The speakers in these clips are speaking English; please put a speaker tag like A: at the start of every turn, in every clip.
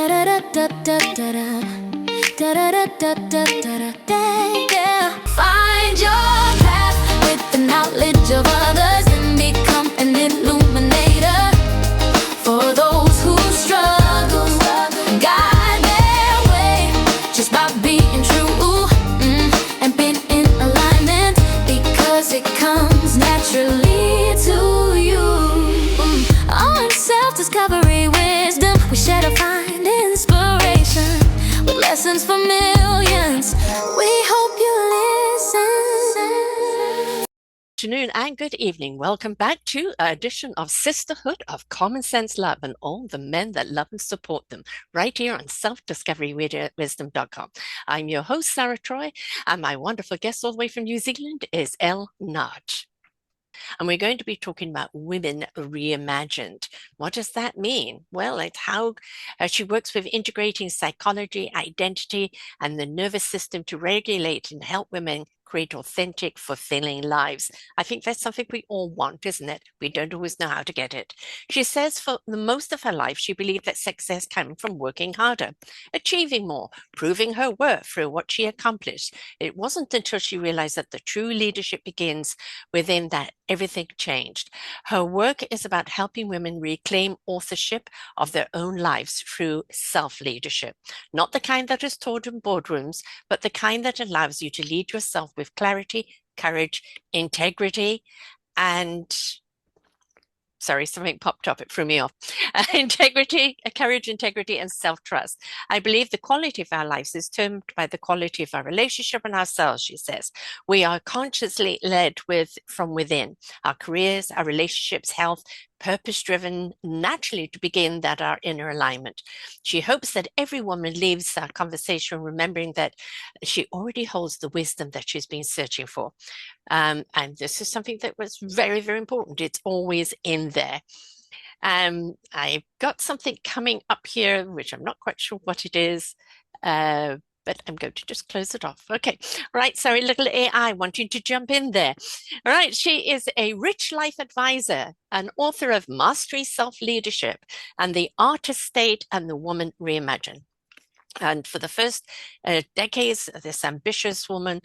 A: Find your path with the knowledge of others and become an illuminator for those who struggle. Guide their way just by being true and being in alignment, because it comes naturally to you. On self-discovery wisdom, we share to find inspiration with lessons for millions. We hope you listen.
B: Afternoon and good evening. Welcome back to an edition of Sisterhood of Common Sense Love and all the men that love and support them right here on selfdiscoverywisdom.com. I'm your host, Sarah Troy, and my wonderful guest all the way from New Zealand is Elle, Nagy. And we're going to be talking about women reimagined. What does that mean? Well, it's how she works with integrating psychology, identity, and the nervous system to regulate and help women create authentic, fulfilling lives. I think that's something we all want, isn't it? We don't always know how to get it. She says for the most of her life, she believed that success came from working harder, achieving more, proving her worth through what she accomplished. It wasn't until she realized that the true leadership begins within that everything changed. Her work is about helping women reclaim authorship of their own lives through self-leadership, not the kind that is taught in boardrooms, but the kind that allows you to lead yourself with clarity, courage, integrity, and sorry, something popped up, it threw me off. Integrity, courage, integrity, and self-trust. I believe the quality of our lives is termed by the quality of our relationship and ourselves, she says. We are consciously led from within. Our careers, our relationships, health, purpose-driven, naturally to begin that are inner alignment. She hopes that every woman leaves our conversation remembering that she already holds the wisdom that she's been searching for. And this is something that was very, very important. It's always in there. I've got something coming up here, which I'm not quite sure what it is, but I'm going to just close it off. Okay, right, sorry, little AI wanting to jump in there. All right, she is a rich life advisor, an author of Mastery Self-Leadership and The Artist State and the Woman Reimagined. And for the first decades, this ambitious woman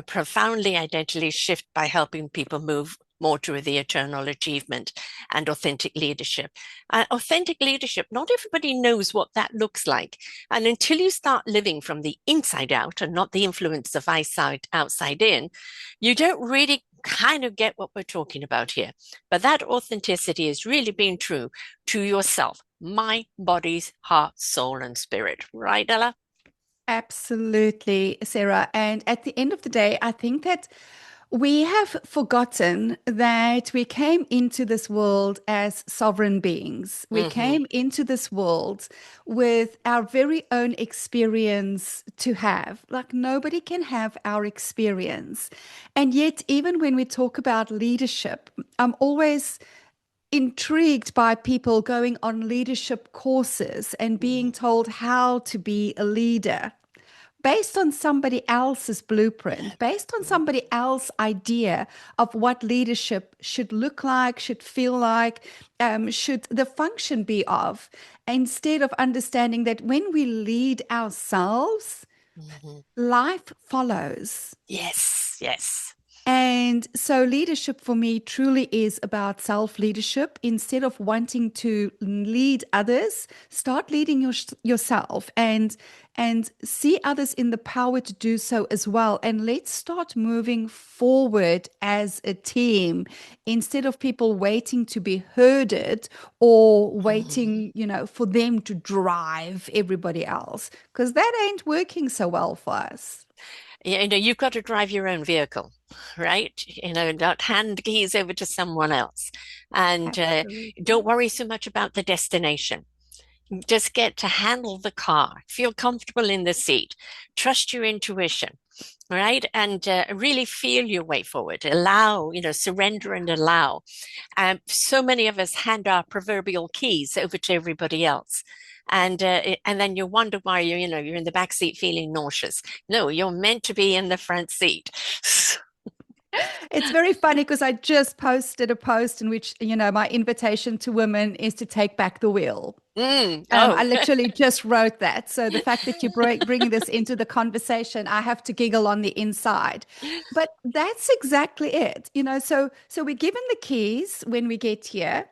B: profoundly identity shift by helping people move more to the eternal achievement and authentic leadership. Authentic leadership, not everybody knows what that looks like. And until you start living from the inside out and not the influence of outside in, you don't really kind of get what we're talking about here. But that authenticity is really being true to yourself, mind, bodies, heart, soul, and spirit. Right, Ella?
C: Absolutely, Sarah. And at the end of the day, I think that we have forgotten that we came into this world as sovereign beings. We came into this world with our very own experience to have. Like nobody can have our experience. And yet, even when we talk about leadership, I'm always intrigued by people going on leadership courses and being told how to be a leader based on somebody else's blueprint, based on somebody else's idea of what leadership should look like, should feel like, should the function be of, instead of understanding that when we lead ourselves, life follows.
B: Yes, yes.
C: And so leadership for me truly is about self-leadership. Instead of wanting to lead others, start leading yourself and see others in the power to do so as well. And let's start moving forward as a team instead of people waiting to be herded or waiting, for them to drive everybody else, because that ain't working so well for us.
B: You've got to drive your own vehicle, right? Not hand keys over to someone else. And don't worry so much about the destination. Just get to handle the car, feel comfortable in the seat, trust your intuition, right? And really feel your way forward. Allow, surrender and allow. So many of us hand our proverbial keys over to everybody else. And then you wonder why you're in the back seat feeling nauseous. No, you're meant to be in the front seat.
C: It's very funny because I just posted a post in which, my invitation to women is to take back the wheel. I
B: Oh,
C: literally just wrote that. So the fact that you're bringing this into the conversation, I have to giggle on the inside. But that's exactly it. So we're given the keys when we get here.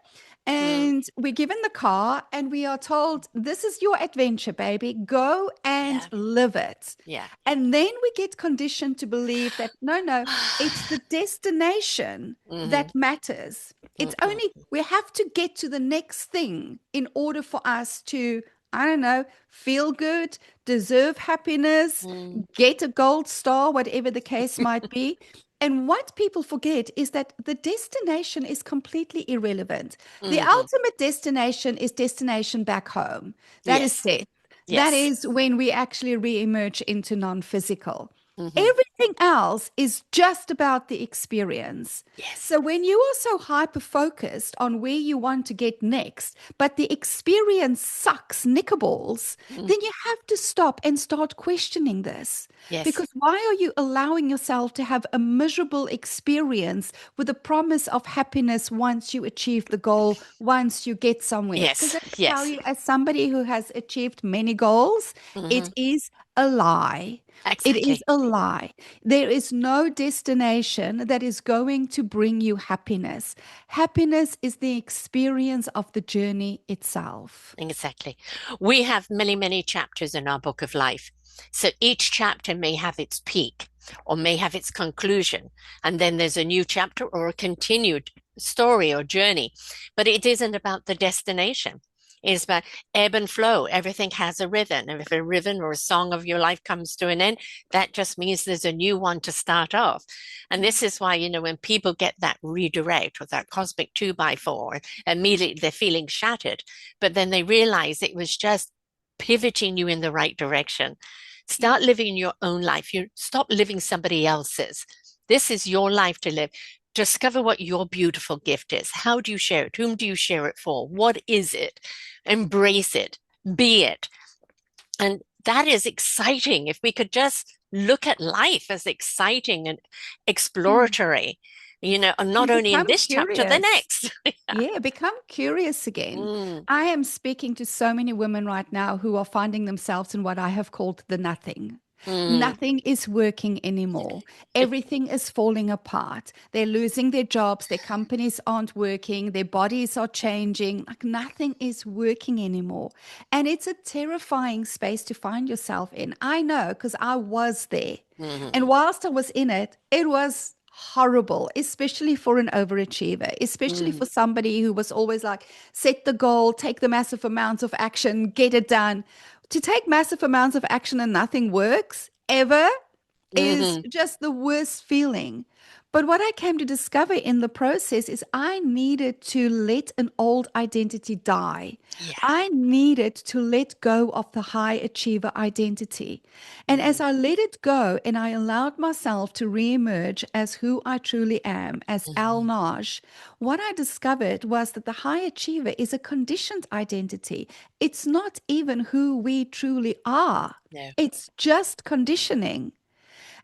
B: mm,
C: And we're given the car and we are told, this is your adventure, baby. Go and
B: yeah,
C: live it.
B: yeah.
C: And then we get conditioned to believe that no, it's the destination
B: Hmm.
C: that matters. It's
B: Mm-mm.
C: only, we have to get to the next thing in order for us to, I don't know, feel good, deserve happiness,
B: Mm,
C: get a gold star, whatever the case might be. And what people forget is that the destination is completely irrelevant. The
B: mhm.
C: ultimate destination is destination back home. That is
B: Yes,
C: death. That
B: yes.
C: is when we actually re-emerge into non-physical.
B: Hmm.
C: Everything else is just about the experience.
B: Yes,
C: So when you are so hyper focused on where you want to get next, but the experience sucks knickerballs,
B: mm,
C: then you have to stop and start questioning this.
B: yes,
C: Because why are you allowing yourself to have a miserable experience with the promise of happiness once you achieve the goal, once you get somewhere? Because
B: yes,
C: let me tell
B: yes.
C: you, as somebody who has achieved many goals, it
B: Hmm.
C: is a lie. It is
B: Exactly.
C: a lie. There is no destination that is going to bring you happiness. Happiness is the experience of the journey itself.
B: Exactly. We have many, many chapters in our book of life. So each chapter may have its peak or may have its conclusion. And then there's a new chapter or a continued story or journey. But it isn't about the destination. It's about ebb and flow. Everything has a rhythm. And if a rhythm or a song of your life comes to an end, that just means there's a new one to start off. And this is why, when people get that redirect or that cosmic two by four, immediately they're feeling shattered, but then they realize it was just pivoting you in the right direction. Start living your own life. You stop living somebody else's. This is your life to live. Discover what your beautiful gift is. How do you share it? Whom do you share it for? What is it? Embrace it. Be it. And that is exciting. If we could just look at life as exciting and
C: Mm.
B: exploratory, and not
C: And
B: only in
C: become
B: this chapter, the
C: curious.
B: next.
C: Yeah, become curious again.
B: Mm,
C: I am speaking to so many women right now who are finding themselves in what I have called the nothing.
B: mm.
C: Nothing is working anymore. Everything is falling apart. They're losing their jobs, their companies aren't working, their bodies are changing. Like nothing is working anymore. And it's a terrifying space to find yourself in. I know because I was there.
B: Mhm.
C: And whilst I was in it, it was horrible, especially for an overachiever, especially
B: Mm.
C: for somebody who was always like, set the goal, take the massive amounts of action, get it done. To take massive amounts of action and nothing works ever is
B: Mhm.
C: just the worst feeling. But what I came to discover in the process is I needed to let an old identity die.
B: Yeah.
C: I needed to let go of the high achiever identity. And as
B: Mhm.
C: I let it go and I allowed myself to reemerge as who I truly am, as Elle
B: Mhm.
C: Nagy, what I discovered was that the high achiever is a conditioned identity. It's not even who we truly are,
B: No.
C: it's just conditioning.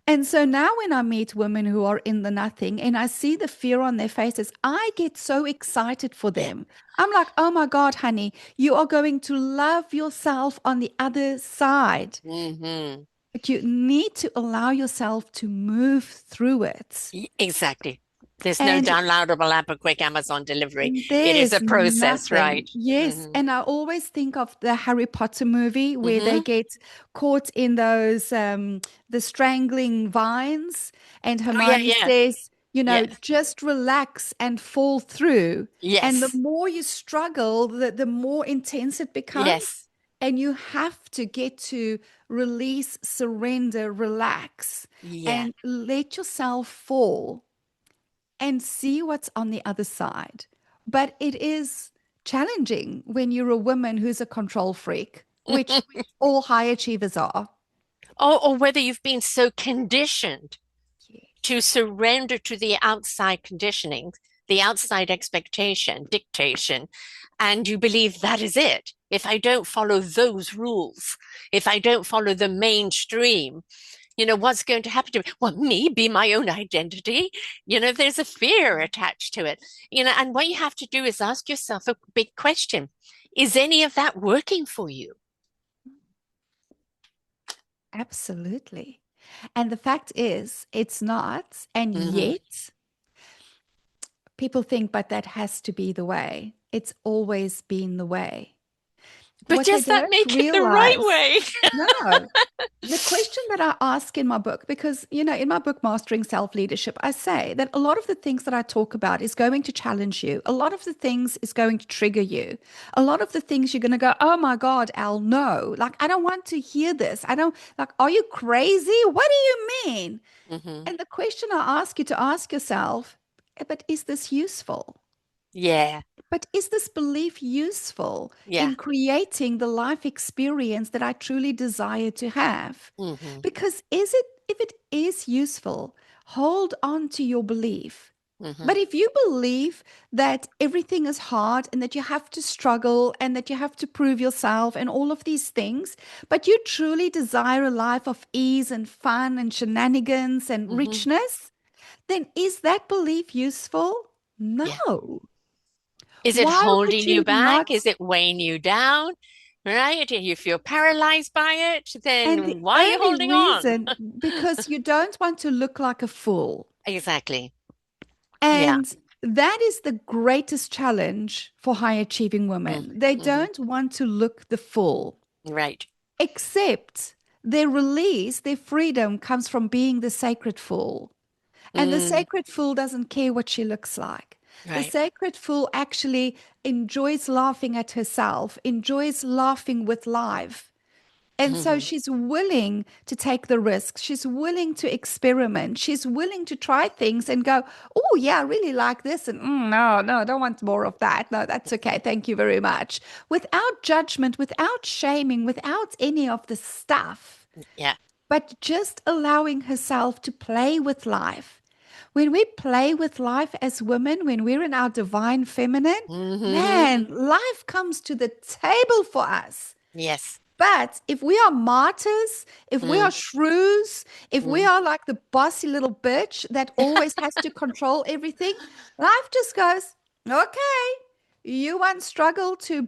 C: And so now when I meet women who are in the nothing and I see the fear on their faces, I get so excited for
B: Yeah.
C: them. I'm like, oh my God, honey, you are going to love yourself on the other side.
B: Mhm.
C: But you need to allow yourself to move through it.
B: Exactly. There's no
C: And
B: downloadable app or quick Amazon delivery. It is
C: there's
B: a process,
C: nothing.
B: right?
C: Yes.
B: Mhm.
C: And I always think of the Harry Potter movie where they
B: Mhm.
C: get caught in those, the strangling vines. And
B: Oh yeah,
C: Hermione
B: yeah.
C: says,
B: Yeah.
C: just relax and fall through. And the
B: Yes.
C: more you struggle, the more intense it becomes.
B: Yes.
C: And you have to get to release, surrender, relax,
B: Yeah.
C: and let yourself fall and see what's on the other side. But it is challenging when you're a woman who's a control freak, which all high achievers are.
B: Or whether you've been so conditioned to
C: Yes.
B: surrender to the outside conditioning, the outside expectation, dictation, and you believe that is it. If I don't follow those rules, if I don't follow the mainstream, What's going to happen to me? Well, me be my own identity. There's a fear attached to it. And what you have to do is ask yourself a big question. Is any of that working for you?
C: Absolutely. And the fact is, it's not. And
B: Hmm.
C: yet, people think, but that has to be the way. It's always been the way.
B: But
C: What they
B: does that
C: don't
B: make it the right
C: realize,
B: way?
C: no, the question that I ask in my book, because, in my book, Mastering Self-Leadership, I say that a lot of the things that I talk about is going to challenge you. A lot of the things is going to trigger you. A lot of the things you're going to go, oh my God, Elle, no. Like, I don't want to hear this. I don't, like, are you crazy? What do you mean?
B: Hmm.
C: And the question I ask you to ask yourself, but is this useful?
B: Yeah,
C: But is this belief useful
B: yeah.
C: in creating the life experience that I truly desire to have?
B: Hmm.
C: Because if it is useful, hold on to your belief.
B: Hmm.
C: But if you believe that everything is hard and that you have to struggle and that you have to prove yourself and all of these things, but you truly desire a life of ease and fun and shenanigans and
B: Hmm.
C: richness, then is that belief useful?
B: Yeah.
C: No.
B: Is it
C: Why
B: holding
C: would
B: you
C: you
B: back?
C: not?
B: Is it weighing you down? Right? And you feel paralyzed by it,
C: And the
B: then why are you
C: only
B: holding on?
C: reason, because you don't want to look like a fool.
B: Exactly. Yeah.
C: And that is the greatest challenge for high achieving women. They
B: Mm-hmm.
C: don't want to look the fool,
B: Right.
C: except their release, their freedom comes from being the sacred fool. And the
B: Mm,
C: sacred fool doesn't care what she looks like. The
B: right.
C: sacred fool actually enjoys laughing at herself, enjoys laughing with life. And so
B: Hmm.
C: she's willing to take the risk. She's willing to experiment. She's willing to try things and go, oh, yeah, I really like this. And no, no, I don't want more of that. No, that's okay. Thank you very much. Without judgment, without shaming, without any of the stuff,
B: Yeah.
C: but just allowing herself to play with life. When we play with life as women, when we're in our divine feminine,
B: Hmm.
C: man, life comes to the table for us.
B: Yes.
C: But if we are martyrs, if we
B: Mm,
C: are shrews, if we
B: mm,
C: are like the bossy little bitch that always has to control everything, life just goes, okay, you once struggled to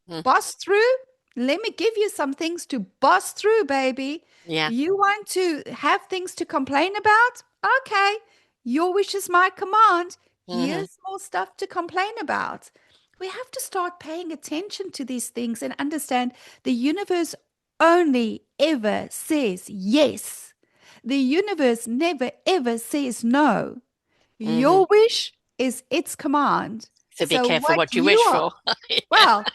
B: mm.
C: boss through. Let me give you some things to boss through, baby.
B: Yeah.
C: You want to have things to complain about? Okay, your wish is my command.
B: Hmm.
C: Here's more stuff to complain about. We have to start paying attention to these things and understand the universe only ever says yes. The universe never ever says no.
B: Hmm.
C: Your wish is its command.
B: So be
C: So
B: careful
C: what
B: what you
C: you
B: wish
C: are,
B: for. Yeah.
C: well,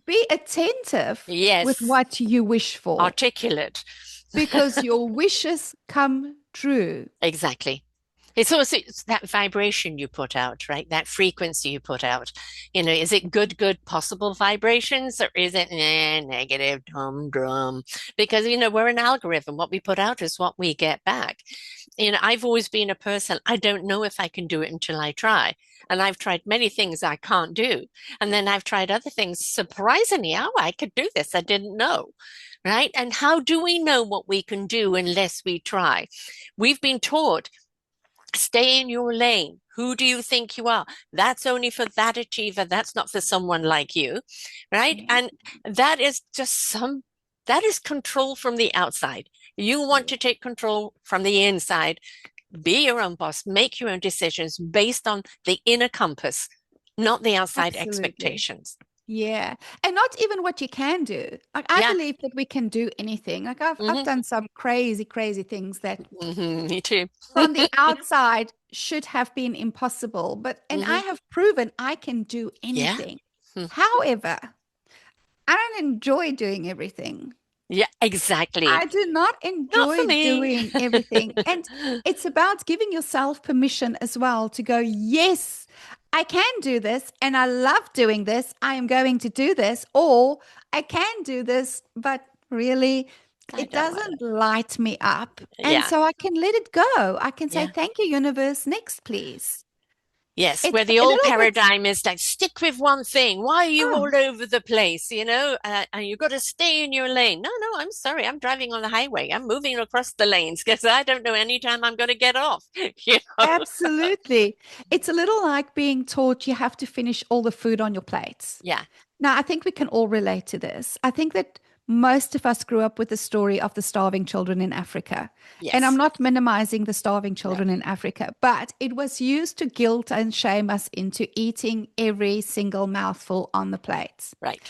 C: be attentive with
B: Yes.
C: what you wish for
B: Articulate.
C: because your wishes come true.
B: Exactly. It's that vibration you put out, right? That frequency you put out. Is it good possible vibrations or is it negative, drum? Because, we're an algorithm. What we put out is what we get back. I've always been a person, I don't know if I can do it until I try. And I've tried many things I can't do. And then I've tried other things surprisingly, oh, I could do this. I didn't know. Right. And how do we know what we can do unless we try? We've been taught stay in your lane. Who do you think you are? That's only for that achiever. That's not for someone like you. Right.
C: Yeah,
B: And that is that is control from the outside. You want
C: yeah,
B: to take control from the inside, be your own boss, make your own decisions based on the inner compass, not the outside
C: absolutely.
B: expectations.
C: Yeah. And not even what you can do. Like I
B: Yeah.
C: believe that we can do anything. Like I've
B: Hmm.
C: done some crazy, crazy things that
B: Me too.
C: from the outside should have been impossible. And I
B: Hmm.
C: have proven I can do
B: Yeah.
C: anything.
B: Hmm.
C: However, I don't enjoy doing everything.
B: Yeah, exactly.
C: I do not
B: Not for
C: enjoy
B: me.
C: doing everything. And it's about giving yourself permission as well to go, yes, I can do this and I love doing this. I am going to do this. Or I can do this, but really,
B: I
C: it
B: don't want
C: doesn't
B: it.
C: light me up. And
B: Yeah.
C: so I can let it go. I can say,
B: Yeah.
C: thank you, universe. Next, please.
B: Yes,
C: It's
B: where the
C: a
B: old
C: little bit,
B: paradigm is like stick with one thing. Why are you
C: oh,
B: all over the place? And you've got to stay in your lane. No, no, I'm sorry. I'm driving on the highway. I'm moving across the lanes because I don't know any time I'm going to get off. You know?
C: absolutely. It's a little like being taught you have to finish all the food on your plates.
B: Yeah.
C: Now, I think we can all relate to this. I think that most of us grew up with the story of the starving children in Africa. And I'm
B: Yes.
C: not minimizing the starving
B: No.
C: children in Africa, but it was used to guilt and shame us into eating every single mouthful on the plates.
B: Right.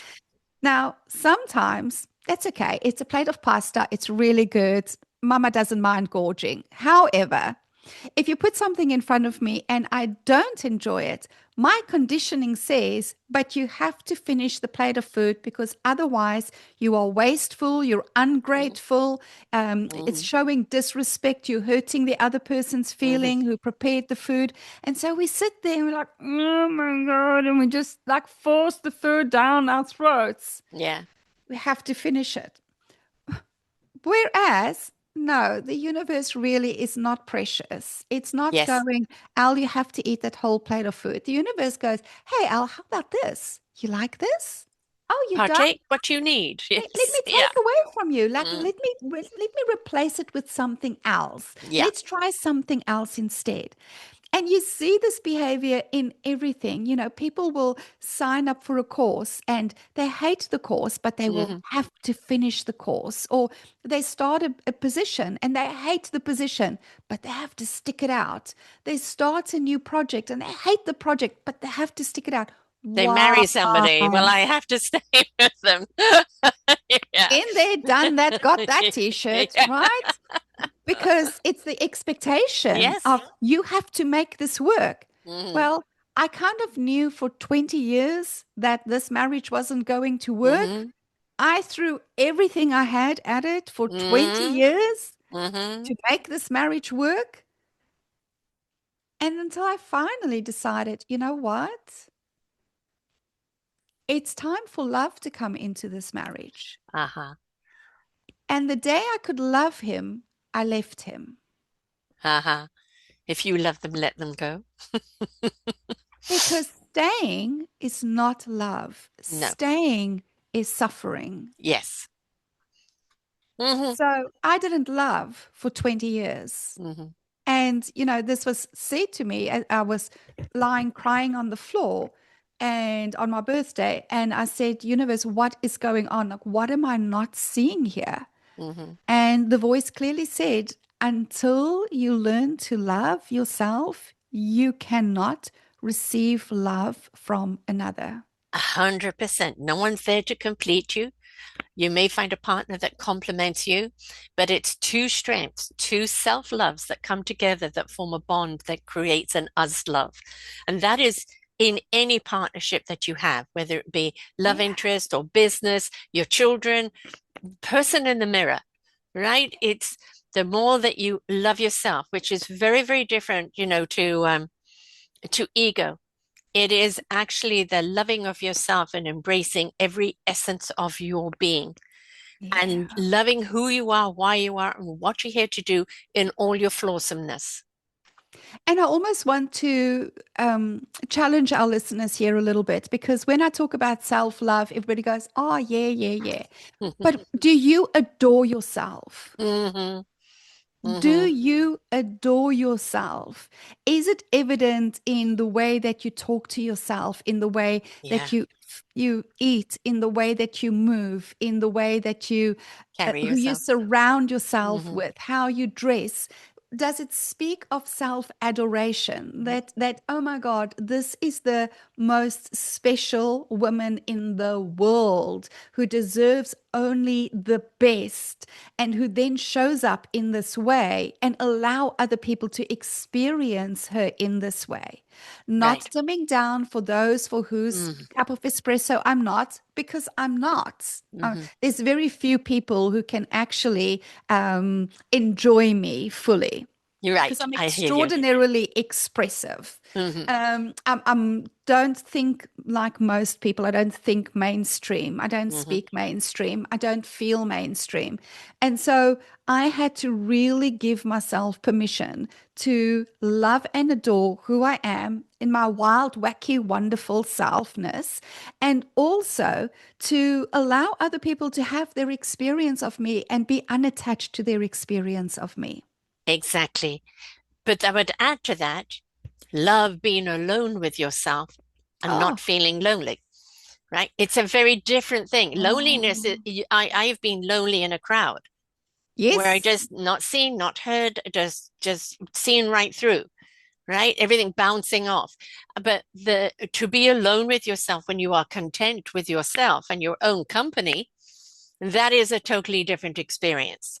C: Now, sometimes that's okay. It's a plate of pasta, it's really good. Mama doesn't mind gorging. However, if you put something in front of me and I don't enjoy it, my conditioning says, but you have to finish the plate of food because otherwise you are wasteful, you're
B: Mm-hmm.
C: ungrateful, it's
B: Mm-hmm.
C: showing disrespect, you're hurting the other person's
B: Mm-hmm.
C: feeling who prepared the food. And so we sit there and we're like, oh my God, and we just like force the food down our throats.
B: Yeah.
C: We have to finish it. Whereas, no, the universe really is not precious. It's not
B: Yes.
C: going, Al, you have to eat that whole plate of food. The universe goes, hey, Al, how about this? You like this? Oh, you don't?
B: Partake what you need.
C: Let
B: Yes.
C: me
B: Yeah.
C: take away from you. Like,
B: Mm.
C: let me replace it with something else.
B: Yeah.
C: Let's try something else instead. And you see this behavior in everything. People will sign up for a course and they hate the course, but they will
B: Mm-hmm.
C: have to finish the course. Or they start a position and they hate the position, but they have to stick it out. They start a new project and they hate the project, but they have to stick it out.
B: They
C: Why?
B: marry somebody. Well, I have to stay with them. Yeah.
C: Been there, done that, got that t-shirt,
B: Yeah.
C: right? Because it's the expectation
B: Yes.
C: of you have to make this work.
B: Mm-hmm.
C: Well, I kind of knew for 20 years that this marriage wasn't going to work.
B: Mm-hmm.
C: I threw everything I had at it for 20
B: Mm-hmm.
C: years
B: Mm-hmm.
C: to make this marriage work. And until I finally decided, you know what? It's time for love to come into this marriage.
B: Uh-huh.
C: And the day I could love him, I left him.
B: Uh-huh. If you love them, let them go.
C: Because staying is not love,
B: No.
C: staying is suffering.
B: Yes. Mm-hmm.
C: So I didn't love for 20 years.
B: Mm-hmm.
C: And, this was said to me. I was lying crying on the floor and on my birthday. And I said, universe, what is going on? Like, what am I not seeing here?
B: Mm-hmm.
C: And the voice clearly said, until you learn to love yourself, you cannot receive love from another.
B: 100%. No one's there to complete you. You may find a partner that complements you, but it's two strengths, two self-loves that come together that form a bond that creates an us love. And that is in any partnership that you have, whether it be love
C: Yeah.
B: interest or business, your children, person in the mirror, right? It's the more that you love yourself, which is very, very different, to ego. It is actually the loving of yourself and embracing every essence of your being and
C: Yeah.
B: loving who you are, why you are, and what you're here to do in all your flawsomeness.
C: And I almost want to challenge our listeners here a little bit because when I talk about self love, everybody goes, oh, yeah, yeah, yeah. But do you adore yourself?
B: Mm-hmm.
C: Do
B: Mm-hmm.
C: you adore yourself? Is it evident in the way that you talk to yourself, in the way
B: Yeah.
C: that you eat, in the way that you move, in the way that you
B: Carry
C: who you
B: yourself.
C: surround yourself
B: Mm-hmm.
C: with, how you dress? Does it speak of self-adoration that oh my God, this is the most special woman in the world who deserves only the best and who then shows up in this way and allow other people to experience her in this way? Not
B: Right.
C: dumbing down for those for whose
B: Mm-hmm.
C: cup of espresso I'm not, because I'm not.
B: Mm-hmm.
C: There's very few people who can actually enjoy me fully.
B: You're
C: because
B: right.
C: I'm
B: I hear you.
C: extraordinarily expressive.
B: Hmm.
C: I'm don't think like most people. I don't think mainstream. I don't
B: Hmm.
C: speak mainstream. I don't feel mainstream. And so I had to really give myself permission to love and adore who I am in my wild, wacky, wonderful selfness, and also to allow other people to have their experience of me and be unattached to their experience of me.
B: Exactly. But I would add to that, love being alone with yourself and not
C: Oh,
B: feeling lonely, right? It's a very different thing. Loneliness,
C: oh,
B: I've been lonely in a crowd where I
C: yes,
B: just not seen, not heard, just seeing right through, right? Everything bouncing off. But the to be alone with yourself when you are content with yourself and your own company, that is a totally different experience.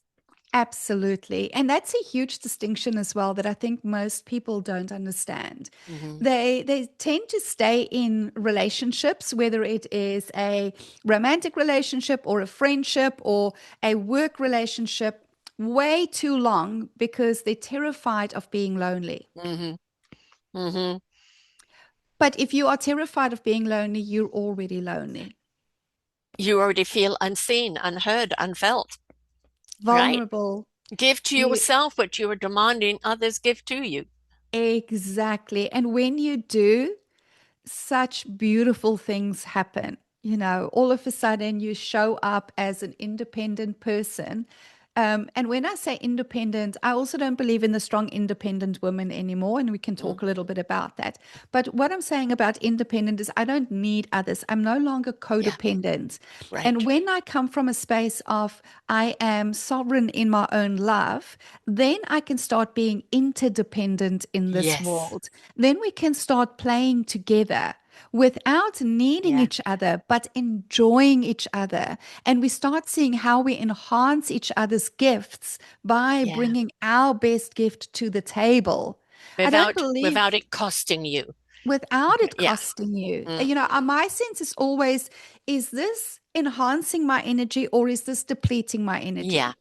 C: absolutely. And that's a huge distinction as well that I think most people don't understand.
B: Hmm.
C: They tend to stay in relationships, whether it is a romantic relationship or a friendship or a work relationship, way too long because they're terrified of being lonely.
B: Hmm. Hmm.
C: But if you are terrified of being lonely, you're already lonely,
B: You already feel unseen, unheard, unfelt, right?
C: vulnerable.
B: Give to
C: You
B: yourself what you are demanding others give to you.
C: exactly. And when you do, such beautiful things happen. You know, all of a sudden you show up as an independent person. And when I say independent, I also don't believe in the strong independent woman anymore. And we can
B: Mm,
C: talk a little bit about that. But what I'm saying about independent is I don't need others. I'm no longer
B: yeah,
C: codependent. And
B: right.
C: when I come from a space of I am sovereign in my own love, then I can start being interdependent in this
B: Yes.
C: world. Then we can start playing together without needing
B: Yeah.
C: each other, but enjoying each other. And we start seeing how we enhance each other's gifts by
B: Yeah.
C: bringing our best gift to the table. I don't
B: Without
C: believe
B: it costing you.
C: without it
B: Yeah.
C: costing you.
B: Mm,
C: My sense is always, is this enhancing my energy or is this depleting my
B: yeah.
C: energy?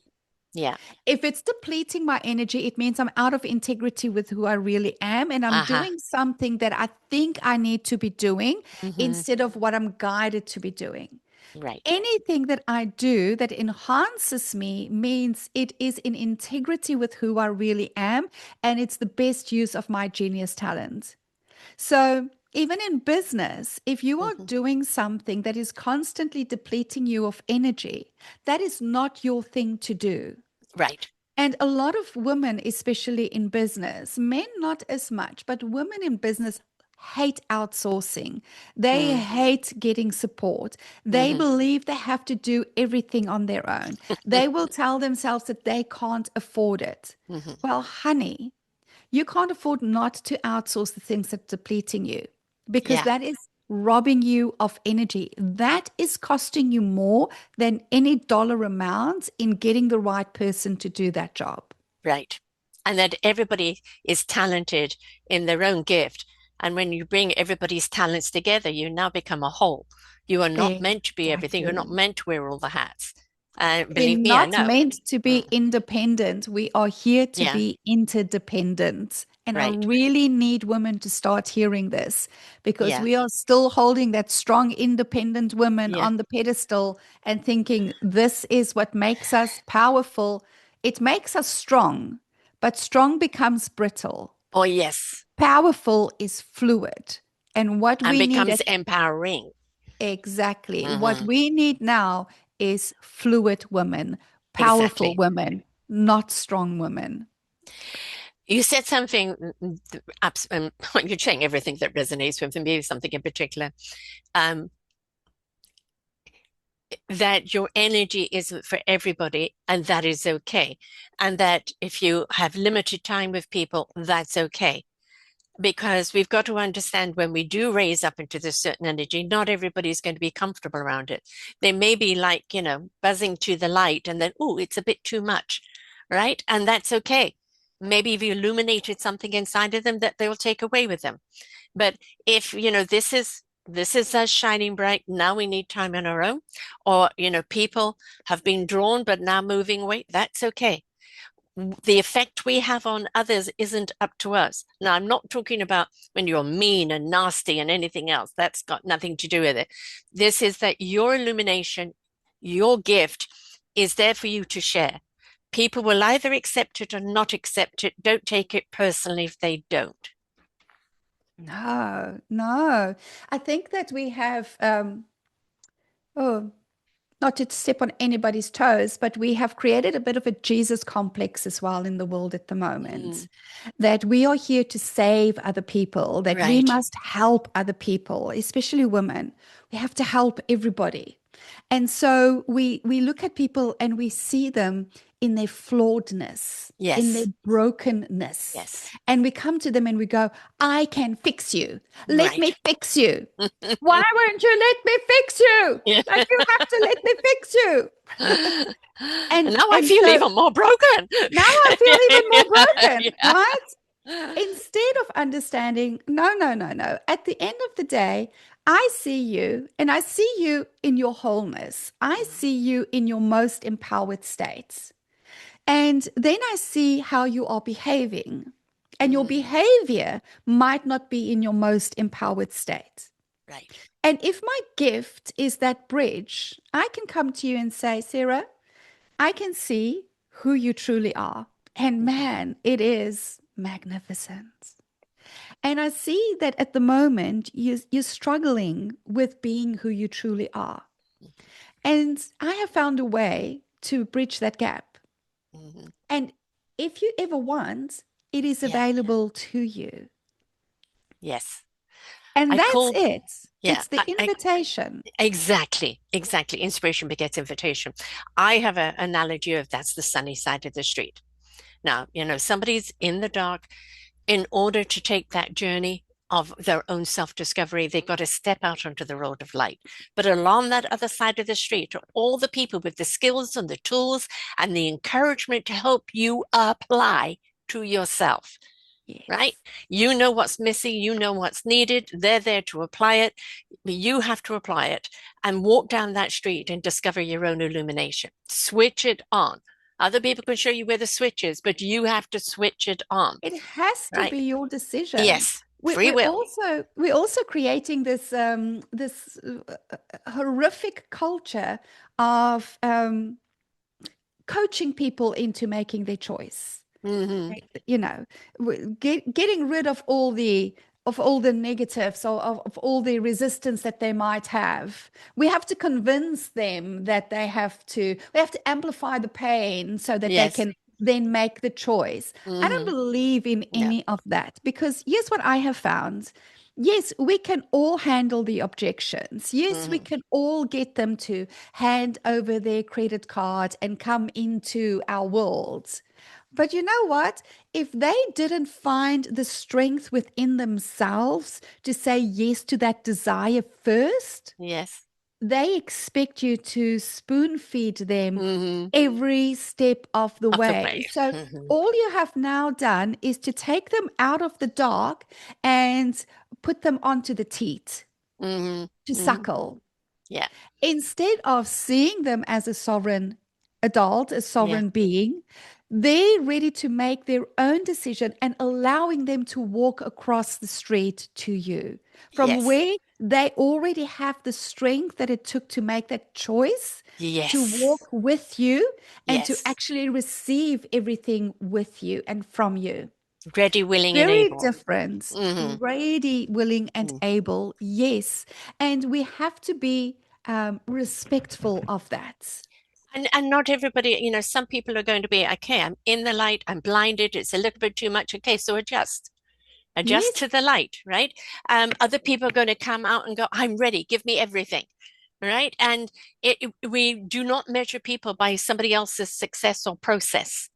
B: Yeah.
C: If it's depleting my energy, it means I'm out of integrity with who I really am. And I'm
B: Uh-huh.
C: doing something that I think I need to be doing
B: Hmm.
C: instead of what I'm guided to be doing.
B: Right.
C: Anything that I do that enhances me means it is in integrity with who I really am. And it's the best use of my genius talent. So, even in business, if you are
B: Hmm.
C: doing something that is constantly depleting you of energy, that is not your thing to do.
B: Right.
C: And a lot of women, especially in business, men not as much, but women in business hate outsourcing. They
B: Mm.
C: hate getting support. They
B: Hmm.
C: believe they have to do everything on their own. They will tell themselves that they can't afford it.
B: Hmm.
C: Well, honey, you can't afford not to outsource the things that are depleting you because
B: Yeah.
C: that is robbing you of energy. That is costing you more than any dollar amount in getting the right person to do that job.
B: Right. And that everybody is talented in their own gift. And when you bring everybody's talents together, you now become a whole. You are not meant to be everything. You're not
C: Exactly.
B: meant to wear all the hats. And
C: We're
B: believe me, I
C: not
B: know.
C: meant to be
B: Mm.
C: independent. We are here to
B: Yeah.
C: be interdependent. And I
B: Right.
C: really need women to start hearing this because
B: Yeah.
C: we are still holding that strong, independent woman
B: Yeah.
C: on the pedestal and thinking this is what makes us powerful. It makes us strong, but strong becomes brittle.
B: Oh, yes.
C: Powerful is fluid. And what
B: And
C: we need
B: becomes
C: at
B: empowering.
C: exactly. What
B: Hmm.
C: we need now is fluid women, powerful
B: Exactly.
C: women, not strong women.
B: You said something, you're saying everything that resonates with me, something in particular, um, that your energy isn't for everybody, and that is okay. And that if you have limited time with people, that's okay. Because we've got to understand when we do raise up into this certain energy, not everybody's going to be comfortable around it. They may be like, buzzing to the light and then, oh, it's a bit too much, right? And that's okay. Maybe you've illuminated something inside of them that they'll take away with them. But if, this is us shining bright, now we need time on our own, or, people have been drawn but now moving away, that's okay. the effect we have on others isn't up to us. Now, I'm not talking about when you're mean and nasty and anything else. That's got nothing to do with it. This is that your illumination, your gift is there for you to share. People will either accept it or not accept it. Don't take it personally if they don't.
C: No, no. I think that we have, oh, not to step on anybody's toes, but we have created a bit of a Jesus complex as well in the world at the moment. That we are here to save other people, that we
B: Right.
C: must help other people, especially women. We have to help everybody. And so we look at people and we see them in their flawedness, in their
B: Yes.
C: brokenness.
B: Yes.
C: And we come to them and we go, I can fix you. Let me
B: Right.
C: fix you. Why won't you let me fix you?
B: Yeah.
C: Like you have to let me fix you.
B: And now I
C: And
B: feel
C: so
B: even more broken.
C: now I feel even more broken,
B: Yeah.
C: right? Instead of understanding, no, no, no, no. At the end of the day, I see you and I see you in your wholeness. I see you in your most empowered state. And then I see how you are behaving. And your
B: Mm,
C: behavior might not be in your most empowered state.
B: right.
C: And if my gift is that bridge, I can come to you and say, Sarah, I can see who you truly are. And
B: Mhm.
C: man, it is magnificent. And I see that at the moment you're struggling with being who you truly are. And I have found a way to bridge that gap.
B: Mhm.
C: And if you ever want, it is
B: Yeah.
C: available to you.
B: Yes.
C: And
B: I
C: that's
B: called,
C: it.
B: yeah,
C: It's the invitation.
B: exactly, exactly. Inspiration begets invitation. I have an analogy of that's the sunny side of the street. Now, somebody's in the dark. In order to take that journey of their own self-discovery, they've got to step out onto the road of light. But along that other side of the street are all the people with the skills and the tools and the encouragement to help you apply to yourself. Right?
C: Yes.
B: You know what's missing, you know what's needed. They're there to apply it. You have to apply it and walk down that street and discover your own illumination. Switch it on. Other people can show you where the switch is, but you have to switch it on.
C: It has to be
B: Right?
C: your decision.
B: Yes.
C: We,
B: Free
C: we're
B: will.
C: also we're also creating this horrific culture of coaching people into making their choice.
B: Hmm.
C: Right? Getting rid of all the negatives or of all the resistance that they might have. We have to convince them that we have to amplify the pain so that they
B: Yes.
C: can then make the choice. I don't
B: Hmm.
C: believe in
B: Yeah.
C: any of that because here's what I have found. Yes, we can all handle the objections. Yes, we
B: Hmm.
C: can all get them to hand over their credit card and come into our world. But you know what? If they didn't find the strength within themselves to say yes to that desire first,
B: Yes.
C: they expect you to spoon feed them
B: Hmm.
C: every step of the
B: Of the
C: way.
B: way.
C: So
B: Hmm.
C: all you have now done is to take them out of the dark and put them onto the teat
B: Hmm.
C: to
B: Hmm.
C: suckle.
B: Yeah.
C: Instead of seeing them as a sovereign adult, a
B: Yeah.
C: sovereign being, they're ready to make their own decision and allowing them to walk across the street to you from
B: Yes.
C: where they already have the strength that it took to make that choice to
B: Yes.
C: walk with you and to
B: Yes.
C: actually receive everything with you and from you.
B: Ready, willing, and
C: Very
B: able.
C: different,
B: Hmm.
C: ready, willing, and able. Yes. And we have to be respectful of that.
B: And not everybody, some people are going to be, okay, I'm in the light, I'm blinded, it's a little bit too much. Okay, so adjust
C: Yes.
B: to the light, right? Other people are going to come out and go, I'm ready, give me everything, right? And we do not measure people by somebody else's success or process.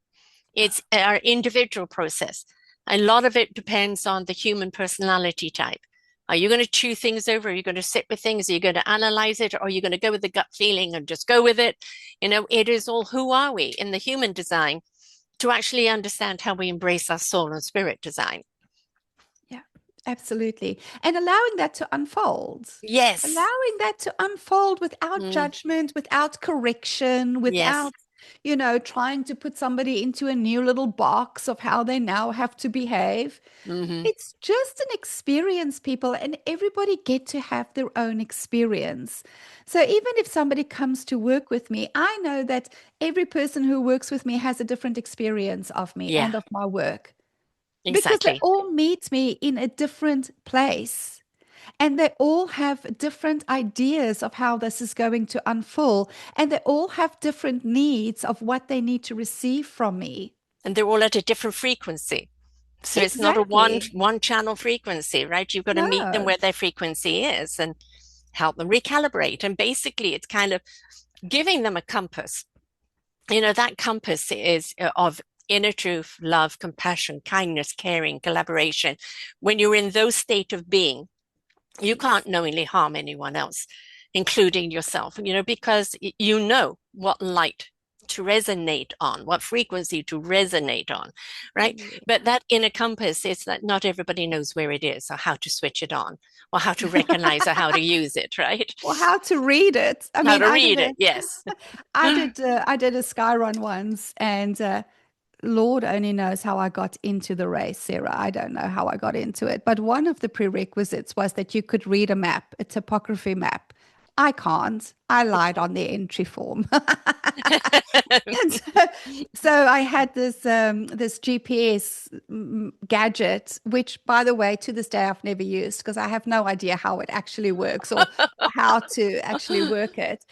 B: It's our individual process. A lot of it depends on the human personality type. Are you going to chew things over? Are you going to sit with things? Are you going to analyze it? Or are you going to go with the gut feeling and just go with it? It is all who are we in the human design to actually understand how we embrace our soul and spirit design.
C: Yeah, absolutely. And allowing that to unfold.
B: Yes.
C: Allowing that to unfold without
B: Mm,
C: judgment, without correction,
B: yes.
C: without trying to put somebody into a new little box of how they now have to behave.
B: Hmm.
C: It's just an experience, people, and everybody get to have their own experience. So even if somebody comes to work with me, I know that every person who works with me has a different experience of me
B: Yeah,
C: and of my work because they
B: exactly.
C: all meet me in a different place. And they all have different ideas of how this is going to unfold. And they all have different needs of what they need to receive from me.
B: And they're all at a different frequency. So it's not a
C: Exactly.
B: one channel frequency, right? You've got to meet them
C: No.
B: where their frequency is and help them recalibrate. And basically, it's kind of giving them a compass. That compass is of inner truth, love, compassion, kindness, caring, collaboration. When you're in those state of being, you
C: Yes.
B: can't knowingly harm anyone else, including yourself, because you know what light to resonate on, what frequency to resonate on, right? But that inner compass is that not everybody knows where it is or how to switch it on or how to recognize or how to use it, right?
C: Or how to read it. I
B: How
C: mean,
B: to read it, yes.
C: I did a sky run once, and Lord only knows how I got into the race, Sarah. I don't know how I got into it. But one of the prerequisites was that you could read a map, a topography map. I can't. I lied on the entry form. And so I had this GPS gadget, which, by the way, to this day I've never used because I have no idea how it actually works or how to actually work it.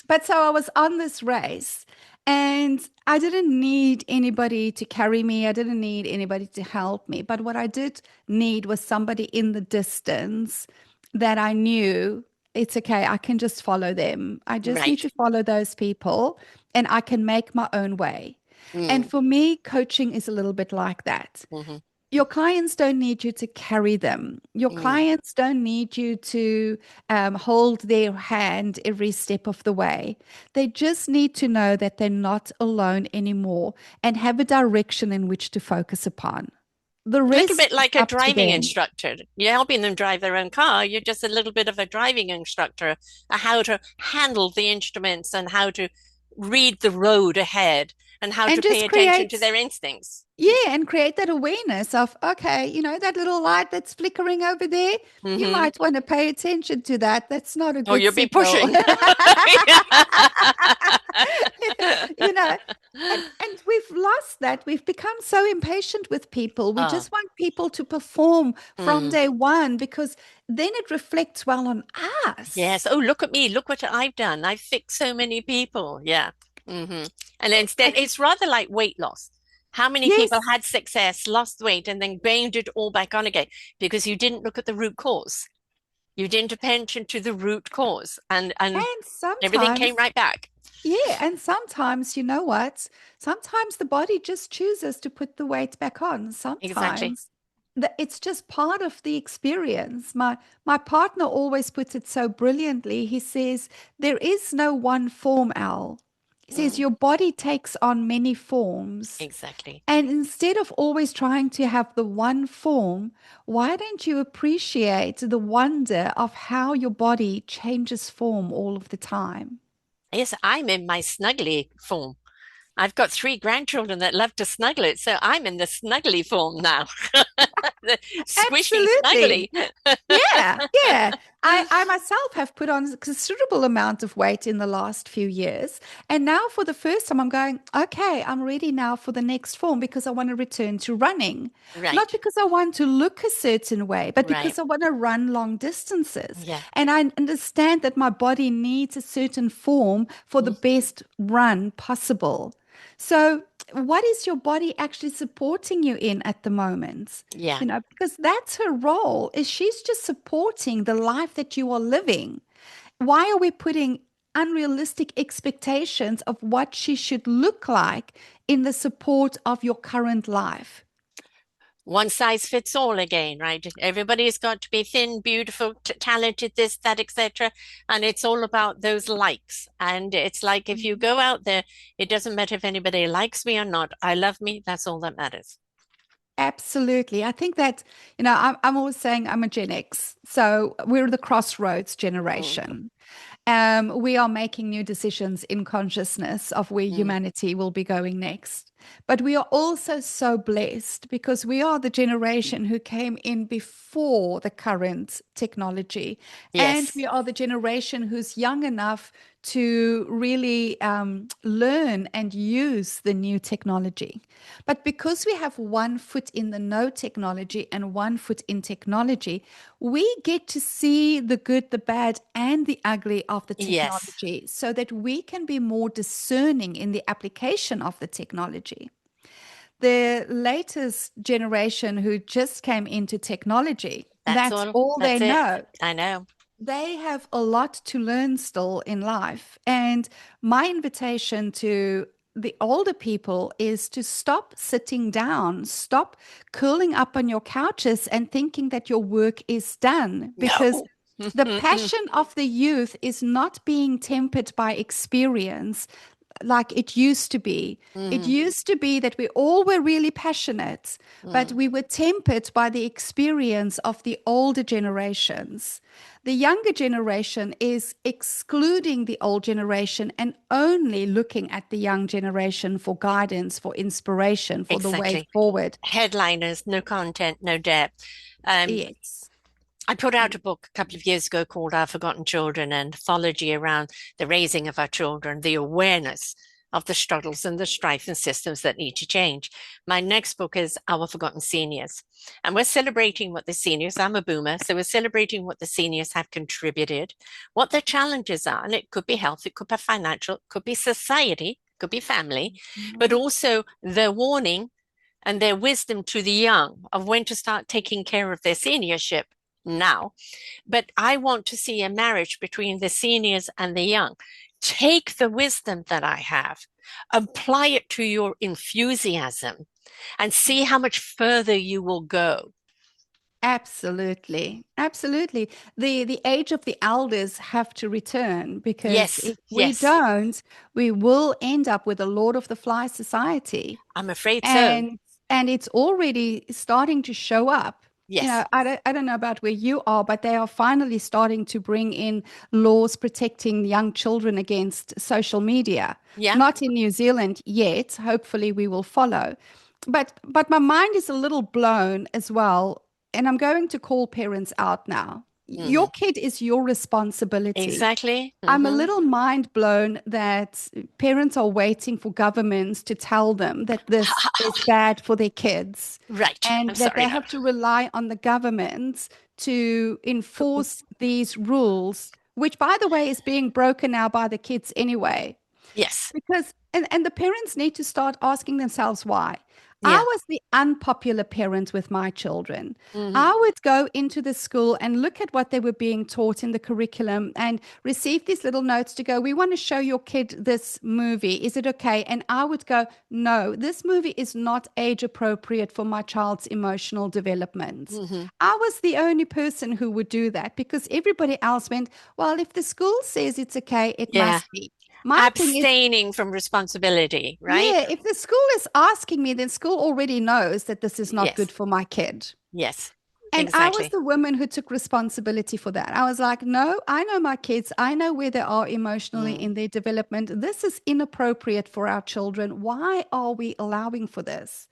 C: But so I was on this race, and I didn't need anybody to carry me. I didn't need anybody to help me. But what I did need was somebody in the distance that I knew it's okay. I can just follow them. I just need
B: Right.
C: to follow those people and I can make my own way. And
B: Mm.
C: for me, coaching is a little bit like that.
B: Hmm.
C: Your clients don't need you to carry them. Your
B: Mm.
C: clients don't need you to hold their hand every step of the way. They just need to know that they're not alone anymore and have a direction in which to focus upon. The
B: A little
C: rest
B: bit
C: is
B: like a
C: up to
B: driving
C: them.
B: instructor. You're helping them drive their own car. You're just a little bit of a driving instructor, how to handle the instruments and how to read the road ahead and how to
C: And
B: pay
C: just
B: attention to
C: create,
B: their instincts.
C: yeah, and create that awareness of, okay, that little light that's flickering over there, you
B: Hmm.
C: might want to pay attention to that. That's not a
B: Oh,
C: good
B: you'll be
C: signal.
B: pushing.
C: you know, and we've lost that. We've become so impatient with people. We
B: Oh,
C: just want people to perform from
B: mm,
C: day one because then it reflects well on us.
B: yes. Oh, look at me. Look what I've done. I've fixed so many people. Yeah. Hmm. And instead,
C: And
B: it's rather like weight loss. How many people
C: yes,
B: had success, lost weight, and then gained it all back on again because you didn't look at the root cause. You didn't pay attention to the root cause, and
C: and
B: everything came
C: sometimes,
B: right back.
C: yeah, and sometimes, you know what? Sometimes the body just chooses to put the weight back on.
B: Exactly.
C: Sometimes it's just part of the experience. My partner always puts it so brilliantly. He says, there is no one form, Elle. He says,
B: Mm,
C: your body takes on many forms.
B: exactly.
C: And instead of always trying to have the one form, why don't you appreciate the wonder of how your body changes form all of the time?
B: Yes, I'm in my snuggly form. I've got three grandchildren that love to snuggle it, so I'm in the snuggly form now. The squishy
C: Absolutely.
B: snuggly.
C: Yeah, yeah. I myself have put on a considerable amount of weight in the last few years. And now for the first time, I'm going, okay, I'm ready now for the next form because I want to return to running. Not
B: Right,
C: because I want to look a certain way, but
B: right.
C: because I want to run long distances.
B: Yeah.
C: And I understand that my body needs a certain form for the
B: Mm,
C: best run possible. So, what is your body actually supporting you in at the moment?
B: yeah.
C: Because that's her role, is she's just supporting the life that you are living. Why are we putting unrealistic expectations of what she should look like in the support of your current life?
B: One size fits all again, right? Everybody's got to be thin, beautiful, talented, this, that, etc. And it's all about those likes. And it's like if you
C: Mhm.
B: go out there, it doesn't matter if anybody likes me or not. I love me. That's all that matters.
C: Absolutely. I think that, I'm always saying I'm a Gen X. So we're the crossroads
B: Mm.
C: generation. We are making new decisions in consciousness of where
B: Mm.
C: humanity will be going next. But we are also so blessed because we are the generation who came in before the current technology. And
B: Yes.
C: we are the generation who's young enough to really learn and use the new technology. But because we have one foot in the no technology and one foot in technology, we get to see the good, the bad, and the ugly of the
B: Yes.
C: technology so that we can be more discerning in the application of the technology. The latest generation who just came into technology,
B: That's
C: that's
B: all.
C: all they
B: That's it.
C: know.
B: I know.
C: They have a lot to learn still in life. And my invitation to the older people is to stop sitting down, stop curling up on your couches and thinking that your work is done, because
B: No.
C: the passion of the youth is not being tempered by experience like it used to be. It
B: Mhm.
C: used to be that we all were really passionate, but
B: Mm.
C: we were tempered by the experience of the older generations. The younger generation is excluding the old generation and only looking at the young generation for guidance, for inspiration, for the way
B: Exactly.
C: forward.
B: Headliners, no content, no depth. Um,
C: Yes.
B: I put out a book a couple of years ago called Our Forgotten Children, and anthology around the raising of our children, the awareness of the struggles and the strife and systems that need to change. My next book is Our Forgotten Seniors. And we're celebrating what the seniors, I'm a boomer, so we're celebrating what the seniors have contributed, what their challenges are. And it could be health, it could be financial, it could be society, it could be family, but
C: Mhm.
B: also their warning and their wisdom to the young of when to start taking care of their seniorship now. But I want to see a marriage between the seniors and the young. Take the wisdom that I have, apply it to your enthusiasm, and see how much further you will go.
C: Absolutely. Absolutely. The age of the elders have to return, because
B: Yes,
C: if we
B: yes,
C: don't, we will end up with a Lord of the Flies society.
B: I'm afraid so.
C: And it's already starting to show up.
B: Yes,
C: I don't know about where you are, but they are finally starting to bring in laws protecting young children against social media.
B: yeah,
C: Not in New Zealand yet. Hopefully we will follow. But my mind is a little blown as well, and I'm going to call parents out now. Your
B: mhm,
C: kid is your responsibility.
B: exactly.
C: I'm a little mind blown that parents are waiting for governments to tell them that this is bad for their kids,
B: Right, I'm
C: and that
B: sorry
C: they
B: about
C: have to rely on the government to
B: that.
C: enforce these rules, which, by the way, is being broken now by the kids anyway.
B: Yes,
C: Because, and the parents need to start asking themselves why. I
B: yeah.
C: was the unpopular parent with my children.
B: Hmm.
C: I would go into the school and look at what they were being taught in the curriculum and receive these little notes to go, we want to show your kid this movie. Is it okay? And I would go, no, this movie is not age appropriate for my child's emotional development.
B: Hmm.
C: I was the only person who would do that, because everybody else went, well, if the school says it's okay, it
B: Yeah,
C: must be. My thing is,
B: abstaining from responsibility, right?
C: yeah, if the school is asking me, then school already knows that this is not good
B: Yes,
C: for my kid.
B: yes,
C: And I was
B: exactly.
C: the woman who took responsibility for that. I was like, no, I know my kids. I know where they are emotionally
B: Mm.
C: in their development. This is inappropriate for our children. Why are we allowing for this?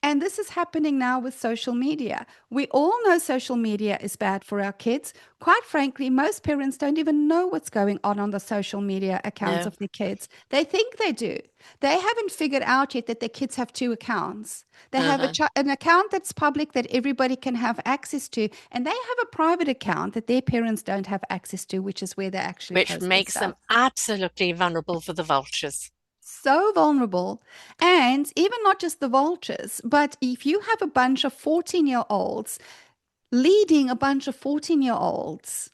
C: And this is happening now with social media. We all know social media is bad for our kids. Quite frankly, most parents don't even know what's going on the social media accounts
B: No.
C: of their kids. They think they do. They haven't figured out yet that their kids have two accounts. They have
B: Uh-huh.
C: an account that's public that everybody can have access to, and they have a private account that their parents don't have access to, which is where they actually
B: Which
C: post their
B: makes them
C: stuff.
B: absolutely vulnerable for the vultures.
C: So vulnerable. And even not just the vultures, but if you have a bunch of 14-year-olds leading a bunch of 14-year-olds,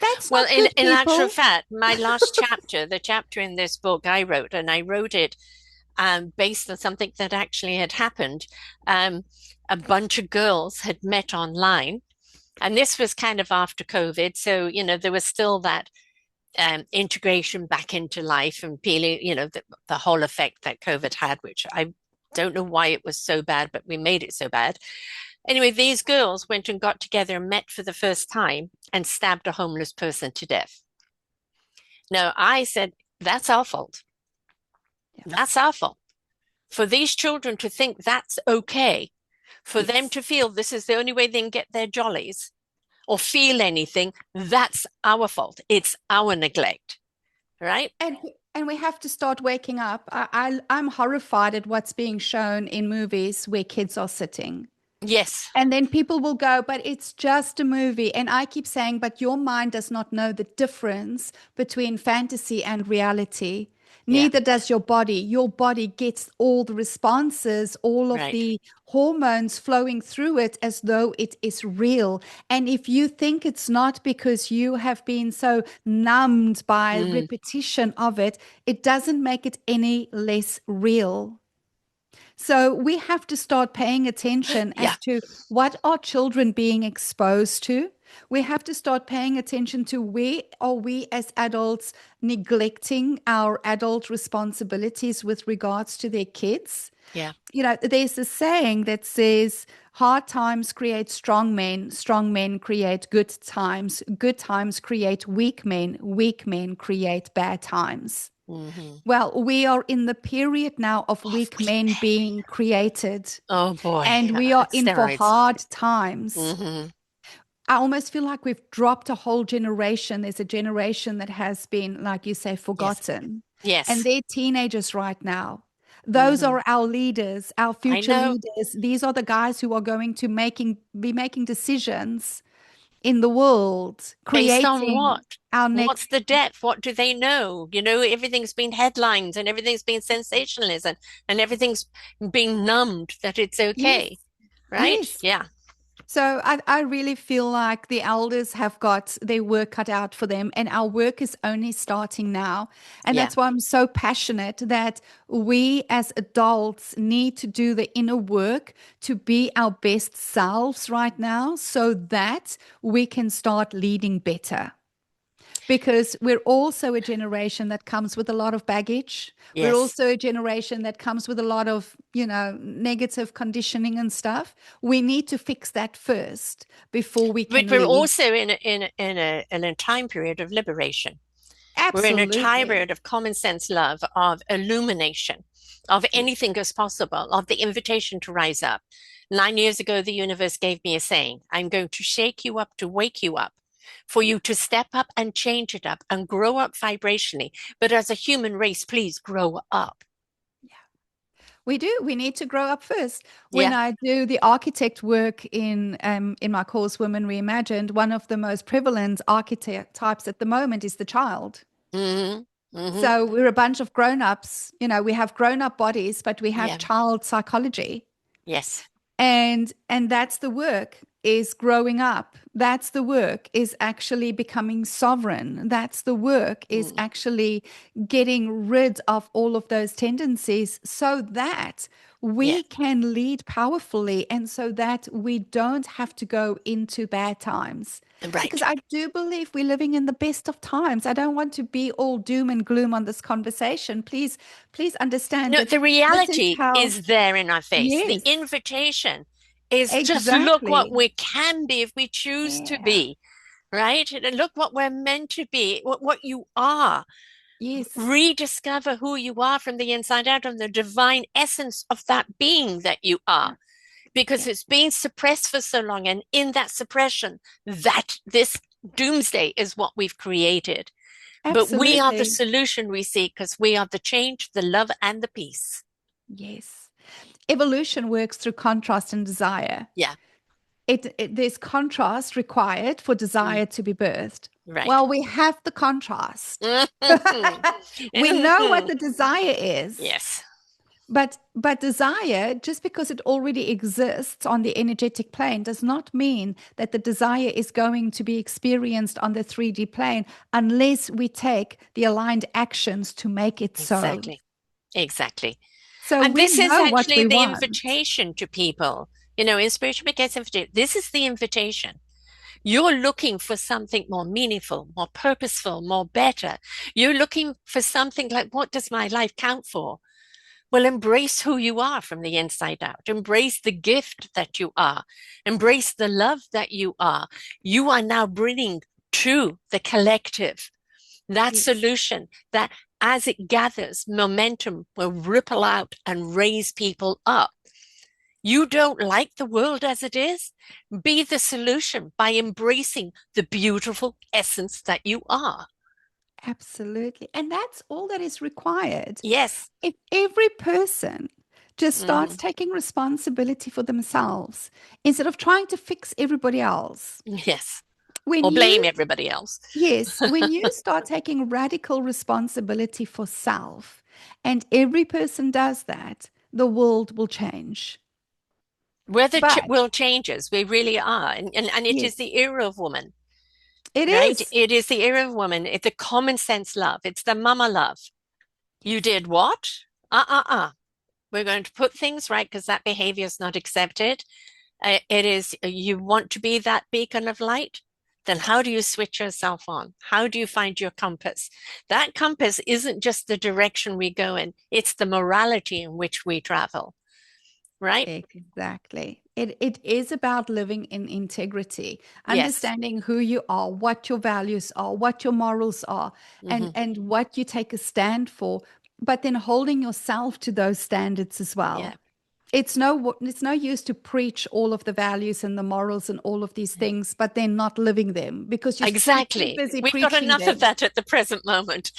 C: that's
B: Well,
C: not good,
B: in actual
C: people.
B: fact, my last chapter, the chapter in this book I wrote, and I wrote it based on something that actually had happened. Um, a bunch of girls had met online, and this was kind of after COVID. So, there was still that integration back into life and peeling, the whole effect that COVID had, which I don't know why it was so bad, but we made it so bad. Anyway, these girls went and got together and met for the first time and stabbed a homeless person to death. No, I said, that's our fault.
C: Yeah.
B: That's our fault. For these children to think that's okay, for them
C: Yes.
B: to feel this is the only way they can get their jollies or feel anything, that's our fault. It's our neglect, right?
C: And we have to start waking up. I'm horrified at what's being shown in movies where kids are sitting.
B: Yes.
C: And then people will go, but it's just a movie. And I keep saying, but your mind does not know the difference between fantasy and reality.
B: Yeah.
C: Neither does your body. Your body gets all the responses, all of
B: Right.
C: the hormones flowing through it as though it is real. And if you think it's not because you have been so numbed by
B: Mm.
C: repetition of it, it doesn't make it any less real. So we have to start paying attention
B: Yeah.
C: as to what are children being exposed to. We have to start paying attention to where are we as adults neglecting our adult responsibilities with regards to their kids.
B: Yeah.
C: You know, there's a saying that says, hard times create strong men create good times create weak men create bad times.
B: Mm-hmm.
C: Well, we are in the period now of
B: Oh,
C: weak men being created,
B: oh boy.
C: and we are in for
B: Steroids.
C: hard times.
B: Mm-hmm.
C: I almost feel like we've dropped a whole generation. There's a generation that has been, like you say,
B: Yes.
C: forgotten, and
B: Yes.
C: they're teenagers right now. Those
B: Mm-hmm.
C: are our leaders, our
B: I
C: future
B: know.
C: leaders. These are the guys who are going to be making decisions in the world,
B: Based on
C: creating
B: what?
C: our
B: What's
C: next.
B: the depth? What do they know? You know, everything's been headlines and everything's been sensationalism and everything's been numbed that it's
C: Yes,
B: okay, right?
C: yes.
B: Yeah.
C: So I really feel like the elders have got their work cut out for them, and our work is only starting now. And
B: Yeah.
C: that's why I'm so passionate that we as adults need to do the inner work to be our best selves right now so that we can start leading better. Because we're also a generation that comes with a lot of baggage. We're
B: Yes.
C: also a generation that comes with a lot of, negative conditioning and stuff. We need to fix that first before we
B: But
C: can
B: we're
C: lead.
B: also in a time period of liberation. We're in a time
C: Absolutely.
B: period of common sense love, of illumination, of
C: Yes.
B: anything is possible, of the invitation to rise up. 9 years ago, the universe gave me a saying, I'm going to shake you up to wake you up, for you to step up and change it up and grow up vibrationally. But as a human race, please grow up.
C: We do. We need to grow up first. When
B: Yeah.
C: I do the architect work in my course, Women Reimagined, one of the most prevalent archetypes at the moment is the child.
B: Mm-hmm. Mm-hmm.
C: So we're a bunch of grown-ups. We have grown-up bodies, but we have
B: Yeah.
C: child psychology.
B: Yes.
C: And that's the work, is growing up. That's the work, is actually becoming sovereign. That's the work, is
B: Mm.
C: actually getting rid of all of those tendencies so that
B: Yeah.
C: we can lead powerfully and so that we don't have to go into bad times. Because
B: Right.
C: I do believe we're living in the best of times. I don't want to be all doom and gloom on this conversation. Please understand
B: No,
C: that
B: the
C: this is
B: reality
C: how.
B: is there in our face. The
C: Yes,
B: invitation is just look what
C: exactly.
B: we can be if we choose to
C: Yeah.
B: be, right? And look what we're meant to be, what you are.
C: Yes.
B: Rediscover who you are from the inside out and the divine essence of that being that you are,
C: Yeah.
B: because
C: Yeah.
B: it's been suppressed for so long. And in that suppression, that this doomsday is what we've created. But we are the
C: Absolutely.
B: solution we seek because we are the change, the love, and the peace.
C: Yes. Evolution works through contrast and desire.
B: Yeah.
C: There's contrast required for
B: Mm,
C: desire to be birthed.
B: right.
C: Well, we have the contrast. We know what the desire is.
B: Yes.
C: But desire, just because it already exists on the energetic plane, does not mean that the desire is going to be experienced on the 3D plane unless we take the aligned actions to make it so.
B: Exactly. Exactly.
C: So
B: And
C: we
B: this is
C: know what
B: actually
C: we
B: the
C: want.
B: invitation to people. You know, in spiritual Becca's invitation, this is the invitation. You're looking for something more meaningful, more purposeful, more better. You're looking for something like, what does my life count for? Well, embrace who you are from the inside out. Embrace the gift that you are. Embrace the love that you are. You are now bringing to the collective That
C: Yes,
B: solution, that as it gathers momentum, will ripple out and raise people up. You don't like the world as it is? Be the solution by embracing the beautiful essence that you are.
C: absolutely. And that's all that is required.
B: Yes.
C: If every person just starts
B: Hmm.
C: taking responsibility for themselves instead of trying to fix everybody else,
B: Yes.
C: when
B: Or blame
C: you,
B: everybody else.
C: yes, when you start taking radical responsibility for self, and every person does that, the world will change.
B: Where the
C: But
B: world changes, we really are. And it is
C: yes,
B: the era of woman,
C: it
B: right?
C: is.
B: It is the era of woman. It's the common sense love. It's the mama love. You
C: Yes,
B: did what? We're going to put things right because that behavior is not accepted. It is, you want to be that beacon of light? Then how do you switch yourself on? How do you find your compass? That compass isn't just the direction we go in, it's the morality in which we travel, right?
C: exactly. It is about living in integrity,
B: Yes.
C: understanding who you are, what your values are, what your morals are,
B: Hmm.
C: and what you take a stand for, but then holding yourself to those standards as
B: Yeah.
C: well. It's no use to preach all of the values and the morals and all of these things, but then not living them because you're too
B: Exactly.
C: busy
B: We've got
C: preaching
B: enough of
C: them.
B: that at the present moment.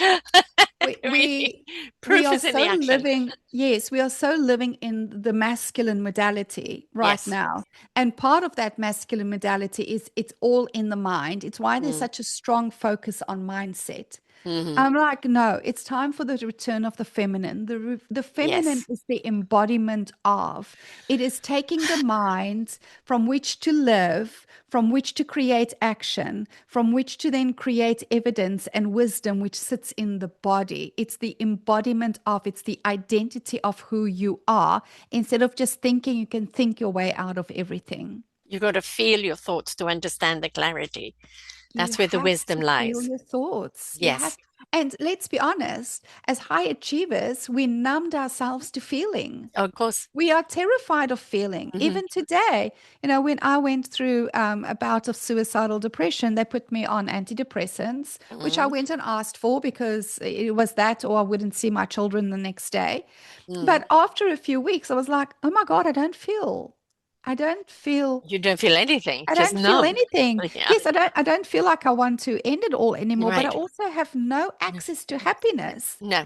C: we
B: Really,
C: we we
B: proof
C: are
B: is in
C: so
B: the action.
C: living, yes, we are so living in the masculine modality right
B: Yes.
C: now, and part of that masculine modality is it's all in the mind. It's why there's
B: Mm.
C: such a strong focus on mindset.
B: Hmm.
C: I'm like, no, it's time for the return of the feminine. The feminine
B: Yes.
C: is the embodiment of. It is taking the mind from which to live, from which to create action, from which to then create evidence and wisdom, which sits in the body. It's the embodiment of, it's the identity of who you are, instead of just thinking you can think your way out of everything.
B: You've got to feel your thoughts to understand the clarity.
C: You
B: That's where the
C: have
B: wisdom
C: to feel
B: lies.
C: your thoughts. You have,
B: Yes.
C: and let's be honest, as high achievers, we numbed ourselves to feeling.
B: Of course.
C: We are terrified of feeling.
B: Hmm.
C: Even today, when I went through a bout of suicidal depression, they put me on antidepressants, which I
B: Hmm.
C: went and asked for because it was that, or I wouldn't see my children the next day.
B: Mm.
C: But after a few weeks, I was like, oh my God, I don't feel
B: You don't feel anything,
C: I
B: just
C: don't feel
B: numb.
C: anything.
B: Yeah.
C: Yes, I don't feel like I want to end it all anymore, but I
B: Right.
C: also have no access to happiness.
B: No,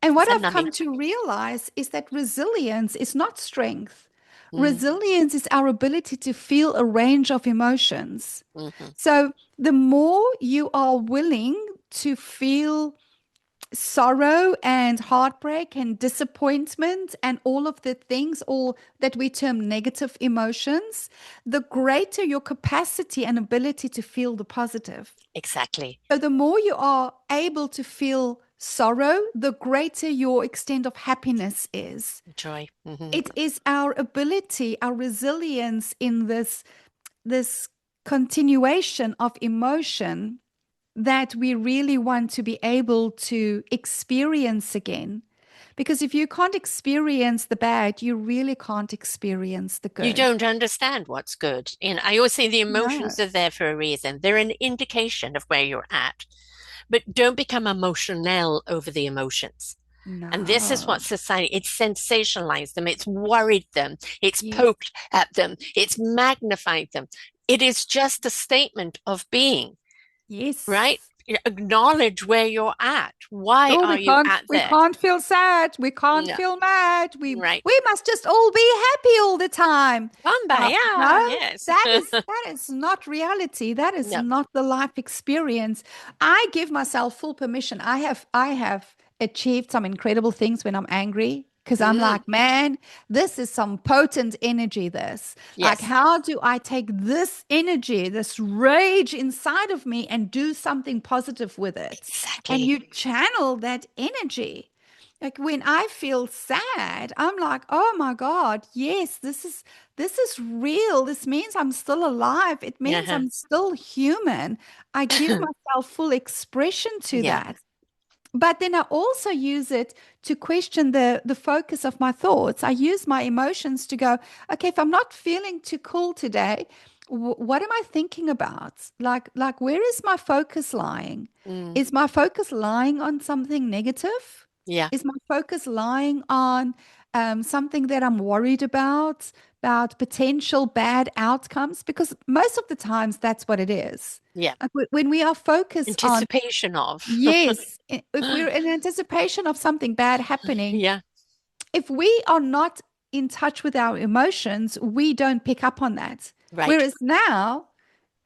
C: And what
B: it's a
C: I've
B: numbing.
C: come to realize is that resilience is not strength.
B: Mm.
C: Resilience is our ability to feel a range of emotions.
B: Hmm.
C: So the more you are willing to feel sorrow and heartbreak and disappointment and all of the things, all that we term negative emotions, the greater your capacity and ability to feel the positive.
B: Exactly.
C: So the more you are able to feel sorrow, the greater your extent of happiness is.
B: Joy. Hmm.
C: It is our ability, our resilience in this continuation of emotion that we really want to be able to experience again. Because if you can't experience the bad, you really can't experience the
B: You
C: good.
B: don't understand what's good. And I always say the
C: No,
B: emotions are there for a reason. They're an indication of where you're at. But don't become emotional over the emotions. And this is
C: no.
B: what society, it's sensationalized them, it's worried them, it's
C: Yes,
B: poked at them, it's magnified them. It is just a statement of being, right?
C: yes.
B: Acknowledge where you're at. Why
C: Oh,
B: are you at
C: we
B: there?
C: can't feel sad. We can't
B: No,
C: feel mad. We
B: right.
C: we must just all be happy all the time.
B: Kumbaya,
C: No,
B: yes.
C: that is not reality. That is
B: No,
C: not the life experience. I give myself full permission. I have achieved some incredible things when I'm angry because I'm
B: mm,
C: like, man, this is some potent energy. This, like,
B: yes,
C: how do I take this energy, this rage inside of me, and do something positive with it? And
B: exactly.
C: you channel that energy. Like when I feel sad, I'm like, oh my God, yes, this is real. This means I'm still alive. It means
B: Uh-huh.
C: I'm still human. I give myself full expression to
B: Yeah,
C: that. But then I also use it to question the focus of my thoughts. I use my emotions to go, okay, if I'm not feeling too cool today, what am I thinking about? Like where is my focus lying?
B: Mm.
C: Is my focus lying on something negative?
B: Yeah.
C: Is my focus lying on something that I'm worried about potential bad outcomes? Because most of the times that's what it is.
B: Yeah.
C: Like when we are focused on,
B: Anticipation of.
C: yes, if we're in anticipation of something bad happening,
B: Yeah.
C: if we are not in touch with our emotions, we don't pick up on that.
B: Right.
C: Whereas now,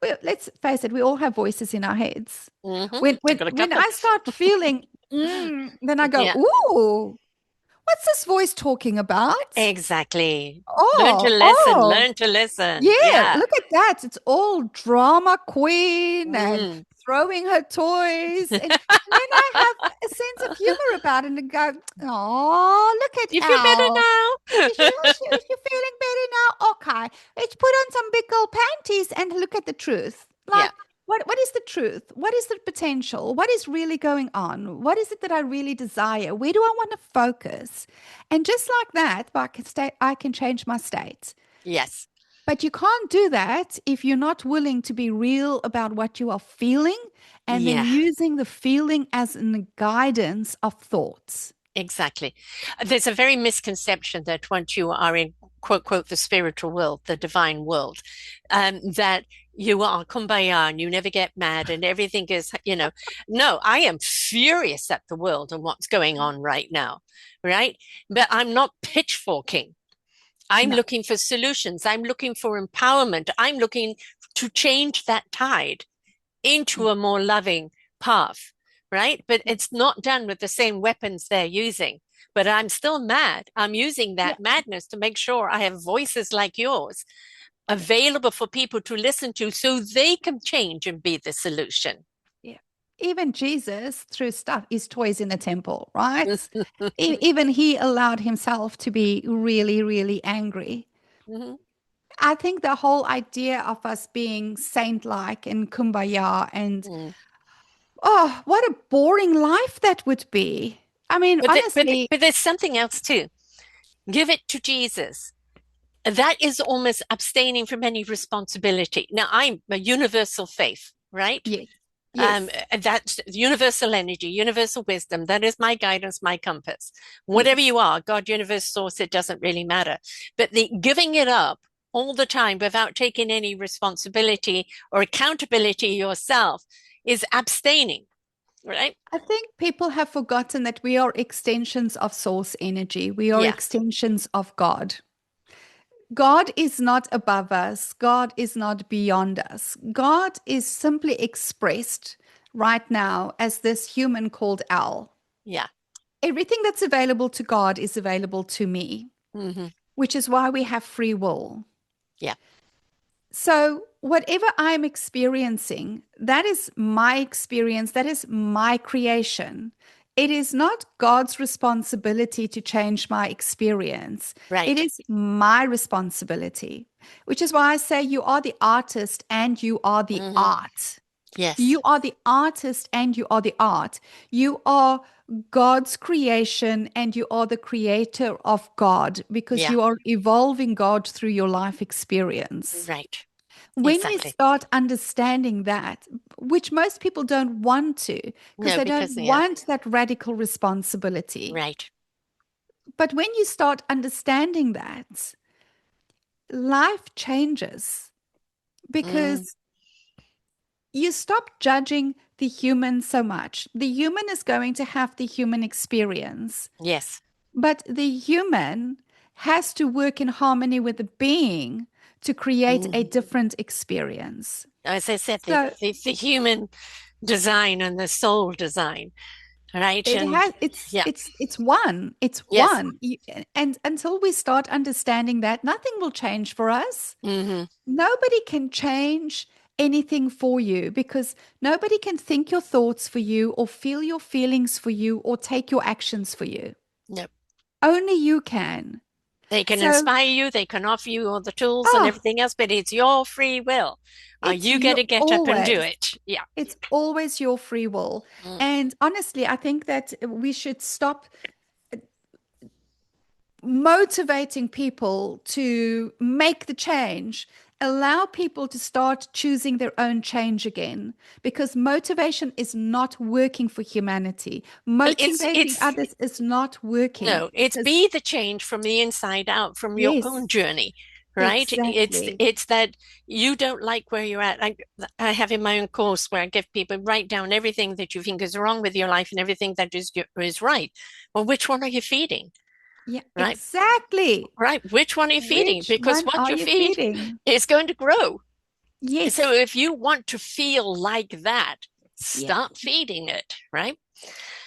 C: well, let's face it, we all have voices in our heads.
B: Mm-hmm.
C: When
B: I
C: when
B: got a
C: when
B: couple.
C: I start feeling, then I go,
B: Yeah.
C: ooh, what's this voice talking about?
B: Exactly. Learn to
C: Oh,
B: listen.
C: oh,
B: Learn to listen.
C: yeah,
B: Yeah.
C: look at that. It's all drama queen and
B: Mm.
C: throwing her toys. And then I have a sense of humor about it and go, oh, look at
B: You feel better
C: Elle.
B: now?
C: You're feeling better now? Okay, let's put on some big girl panties and look at the truth.
B: Yeah.
C: Like, what is the truth? What is the potential? What is really going on? What is it that I really desire? Where do I want to focus? And just like that, I can change my state.
B: Yes.
C: But you can't do that if you're not willing to be real about what you are feeling and then
B: Yeah.
C: using the feeling as a guidance of thoughts.
B: Exactly. There's a very misconception that once you are in quote, quote, the spiritual world, the divine world, that you are kumbaya and you never get mad and everything is, no, I am furious at the world and what's going on right now, right? But I'm not pitchforking. I'm
C: No.
B: looking for solutions. I'm looking for empowerment. I'm looking to change that tide into
C: Yeah.
B: a more loving path, right? But it's not done with the same weapons they're using. But I'm still mad. I'm using
C: Yeah.
B: that madness to make sure I have voices like yours available for people to listen to so they can change and be the solution.
C: Yeah. Even Jesus threw stuff, his toys in the temple, right? Even he allowed himself to be really, really angry.
B: Mhm.
C: I think the whole idea of us being saint-like and kumbaya and
B: Mm.
C: oh, what a boring life that would be. I mean, honestly,
B: But there's something else too. Give it to Jesus. That is almost abstaining from any responsibility. Now, I'm a universal faith, right?
C: yes, yes,
B: That's universal energy, universal wisdom. That is my guidance, my compass. Whatever
C: yes.
B: you are, God, universe, source, it doesn't really matter. But the giving it up all the time without taking any responsibility or accountability yourself is abstaining, right?
C: I think people have forgotten that we are extensions of source energy. We are
B: Yeah,
C: extensions of God. God is not above us. God is not beyond us. God is simply expressed right now as this human called Elle.
B: yeah,
C: Everything that's available to God is available to me,
B: hmm,
C: which is why we have free will.
B: yeah,
C: So, whatever I'm experiencing, that is my experience, that is my creation. It is not God's responsibility to change my experience. It
B: right.
C: is my responsibility, which is why I say you are the artist and you are the
B: Hmm.
C: art.
B: Yes,
C: You are the artist and you are the art. You are God's creation and you are the creator of God because
B: yeah,
C: you are evolving God through your life experience.
B: right.
C: When you
B: Exactly.
C: start understanding that, which most people don't want to, because
B: No,
C: they don't
B: because, yeah,
C: want that radical responsibility.
B: right.
C: But when you start understanding that, life changes
B: Mm,
C: because you stop judging the human so much. The human is going to have the human experience,
B: yes.
C: but the human has to work in harmony with the being to create a
B: Mhm.
C: different experience.
B: As I said,
C: So
B: the human design and the soul design, right?
C: it
B: And
C: has
B: yeah,
C: it's one. It's
B: yes.
C: one. And until we start understanding that, nothing will change for us.
B: Hmm.
C: Nobody can change anything for you because nobody can think your thoughts for you or feel your feelings for you or take your actions for you.
B: No,
C: Only you can.
B: they can
C: So,
B: inspire you, they can offer you all the tools and
C: oh,
B: everything else, but it's your free will.
C: it's
B: You got
C: you
B: to get up and do
C: always.
B: it. Yeah.
C: It's always your free will.
B: Mm.
C: And honestly, I think that we should stop motivating people to make the change Allow people to start choosing their own change again, because motivation is not working for humanity.
B: Well,
C: Motivating others is not working.
B: no, it's
C: Because,
B: be the change from the inside out, from your own
C: yes,
B: journey, right?
C: exactly.
B: It's that you don't like where you're at. I have in my own course where I give people write down everything that you think is wrong with your life and everything that is right. Well, which one are you feeding?
C: Yeah,
B: Right?
C: exactly.
B: Right. Which one are you feeding?
C: Which
B: Because
C: one
B: what
C: are
B: you
C: you
B: feed
C: feeding?
B: is going to grow. So
C: Yes.
B: if you want to feel like that,
C: Yeah.
B: start feeding it, right?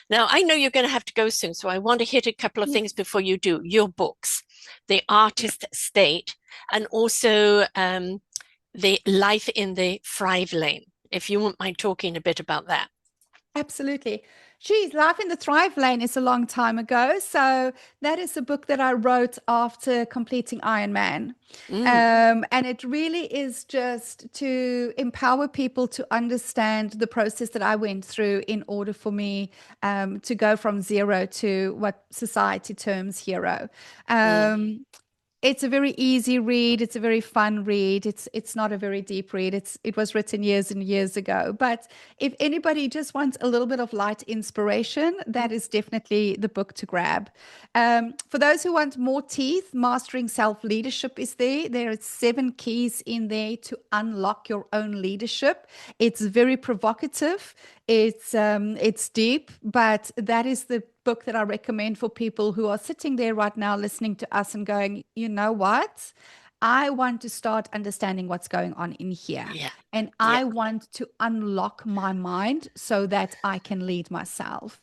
B: Now, I know you're going to have to go soon, so I want to hit a couple of things
C: Yes.
B: before you do. Your books, The Artist State, and also The Life in the Thrive Lane, if you wouldn't mind talking a bit about that.
C: Absolutely. Geez, Life in the Thrive Lane is a long time ago. So that is a book that I wrote after completing Ironman.
B: Mm,
C: And it really is just to empower people to understand the process that I went through in order for me to go from zero to what society terms hero.
B: mm,
C: It's a very easy read. It's a very fun read. It's not a very deep read. It was written years and years ago. But if anybody just wants a little bit of light inspiration, that is definitely the book to grab. For those who want more teeth, Mastering Self Leadership is there. There are 7 keys in there to unlock your own leadership. It's very provocative. It's deep, but that is the book that I recommend for people who are sitting there right now listening to us and going, you know what? I want to start understanding what's going on in here.
B: yeah,
C: And
B: yeah.
C: I want to unlock my mind so that I can lead myself.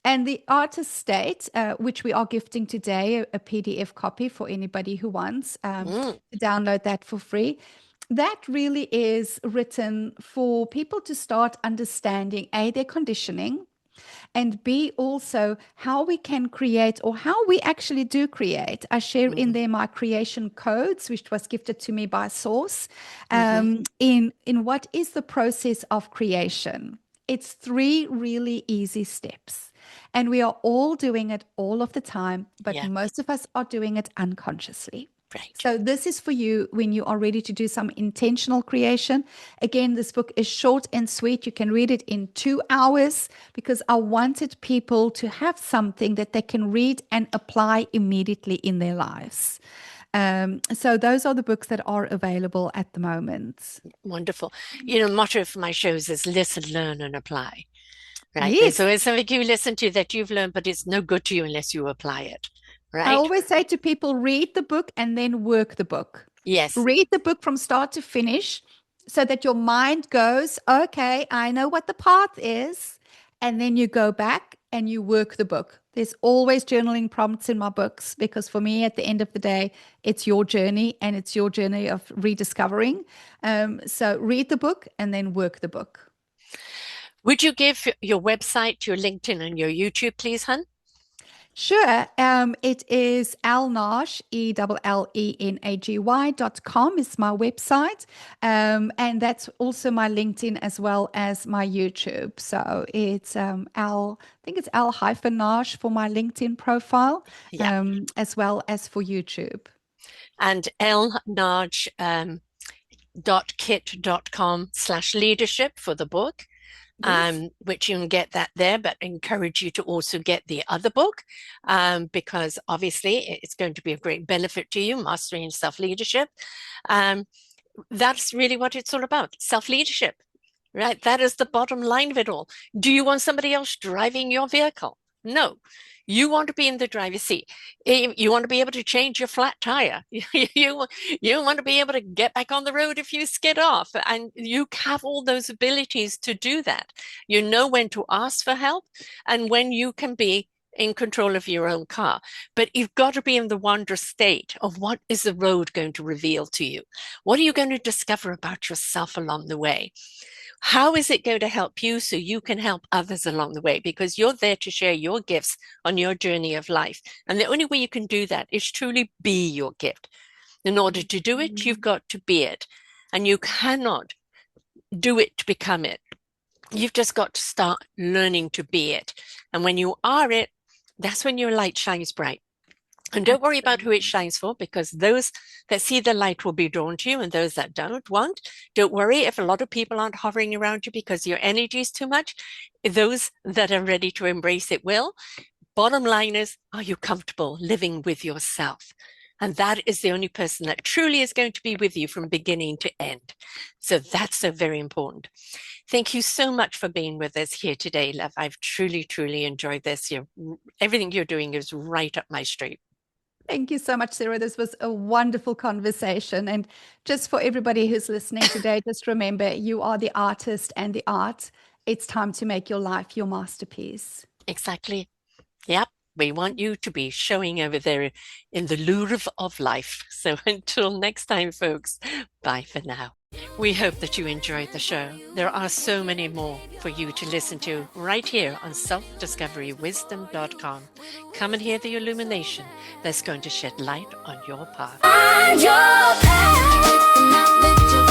C: And the artist state, which we are gifting today, a PDF copy for anybody who wants
B: Mm,
C: to download that for free. That really is written for people to start understanding A, their conditioning, and B, also how we can create or how we actually do create. I share in
B: mm,
C: there my creation codes, which was gifted to me by Source,
B: mm-hmm.
C: in what is the process of creation. It's 3 really easy steps. And we are all doing it all of the time, but
B: Yeah,
C: most of us are doing it unconsciously.
B: right.
C: So this is for you when you are ready to do some intentional creation. Again, this book is short and sweet. You can read it in 2 hours because I wanted people to have something that they can read and apply immediately in their lives. So those are the books that are available at the moment.
B: Wonderful. You know, motto for my shows is listen, learn, and apply. Right. There's
C: Yes.
B: always something you listen to that you've learned, but it's no good to you unless you apply it.
C: I
B: Right.
C: always say to people, read the book and then work the book.
B: Yes.
C: Read the book from start to finish so that your mind goes, okay, I know what the path is. And then you go back and you work the book. There's always journaling prompts in my books because for me, at the end of the day, it's your journey and it's your journey of rediscovering. So read the book and then work the book.
B: Would you give your website, your LinkedIn, and your YouTube, please, hun?
C: Sure. It is Elnagy, ELLENAGY.com is my website. And that's also my LinkedIn as well as my YouTube. So it's I think it's L-Nash for my LinkedIn profile,
B: Yeah.
C: as well as for YouTube.
B: And elnaj .kit.com/leadership for the book.
C: Yes.
B: Which you can get that there, but encourage you to also get the other book because obviously it's going to be a great benefit to you, Mastering Self-Leadership. Um, that's really what it's all about, self-leadership, right? That is the bottom line of it all. Do you want somebody else driving your vehicle? No. You want to be in the driver's seat. You want to be able to change your flat tire. You want to be able to get back on the road if you skid off. And you have all those abilities to do that. You know when to ask for help and when you can be in control of your own car. But you've got to be in the wonder state of what is the road going to reveal to you? What are you going to discover about yourself along the way? How is it going to help you so you can help others along the way? Because you're there to share your gifts on your journey of life. And the only way you can do that is truly be your gift. In order to do it, you've got to be it. And you cannot do it to become it. You've just got to start learning to be it. And when you are it, that's when your light shines bright. And don't worry about who it shines for, because those that see the light will be drawn to you, and those that don't. Don't worry if a lot of people aren't hovering around you because your energy is too much. Those that are ready to embrace it will. Bottom line is, are you comfortable living with yourself? And that is the only person that truly is going to be with you from beginning to end. So that's so very important. Thank you so much for being with us here today, love. I've truly, truly enjoyed this. Everything you're doing is right up my street.
C: Thank you so much, Sarah. This was a wonderful conversation. And just for everybody who's listening today, just remember, you are the artist and the art. It's time to make your life your masterpiece.
B: Exactly. Yep. We want you to be showing over there in the Louvre of life. So until next time, folks, bye for now. We hope that you enjoyed the show. There are so many more for you to listen to right here on selfdiscoverywisdom.com. Come and hear the illumination that's going to shed light on your path.
A: Find your path with the knowledge of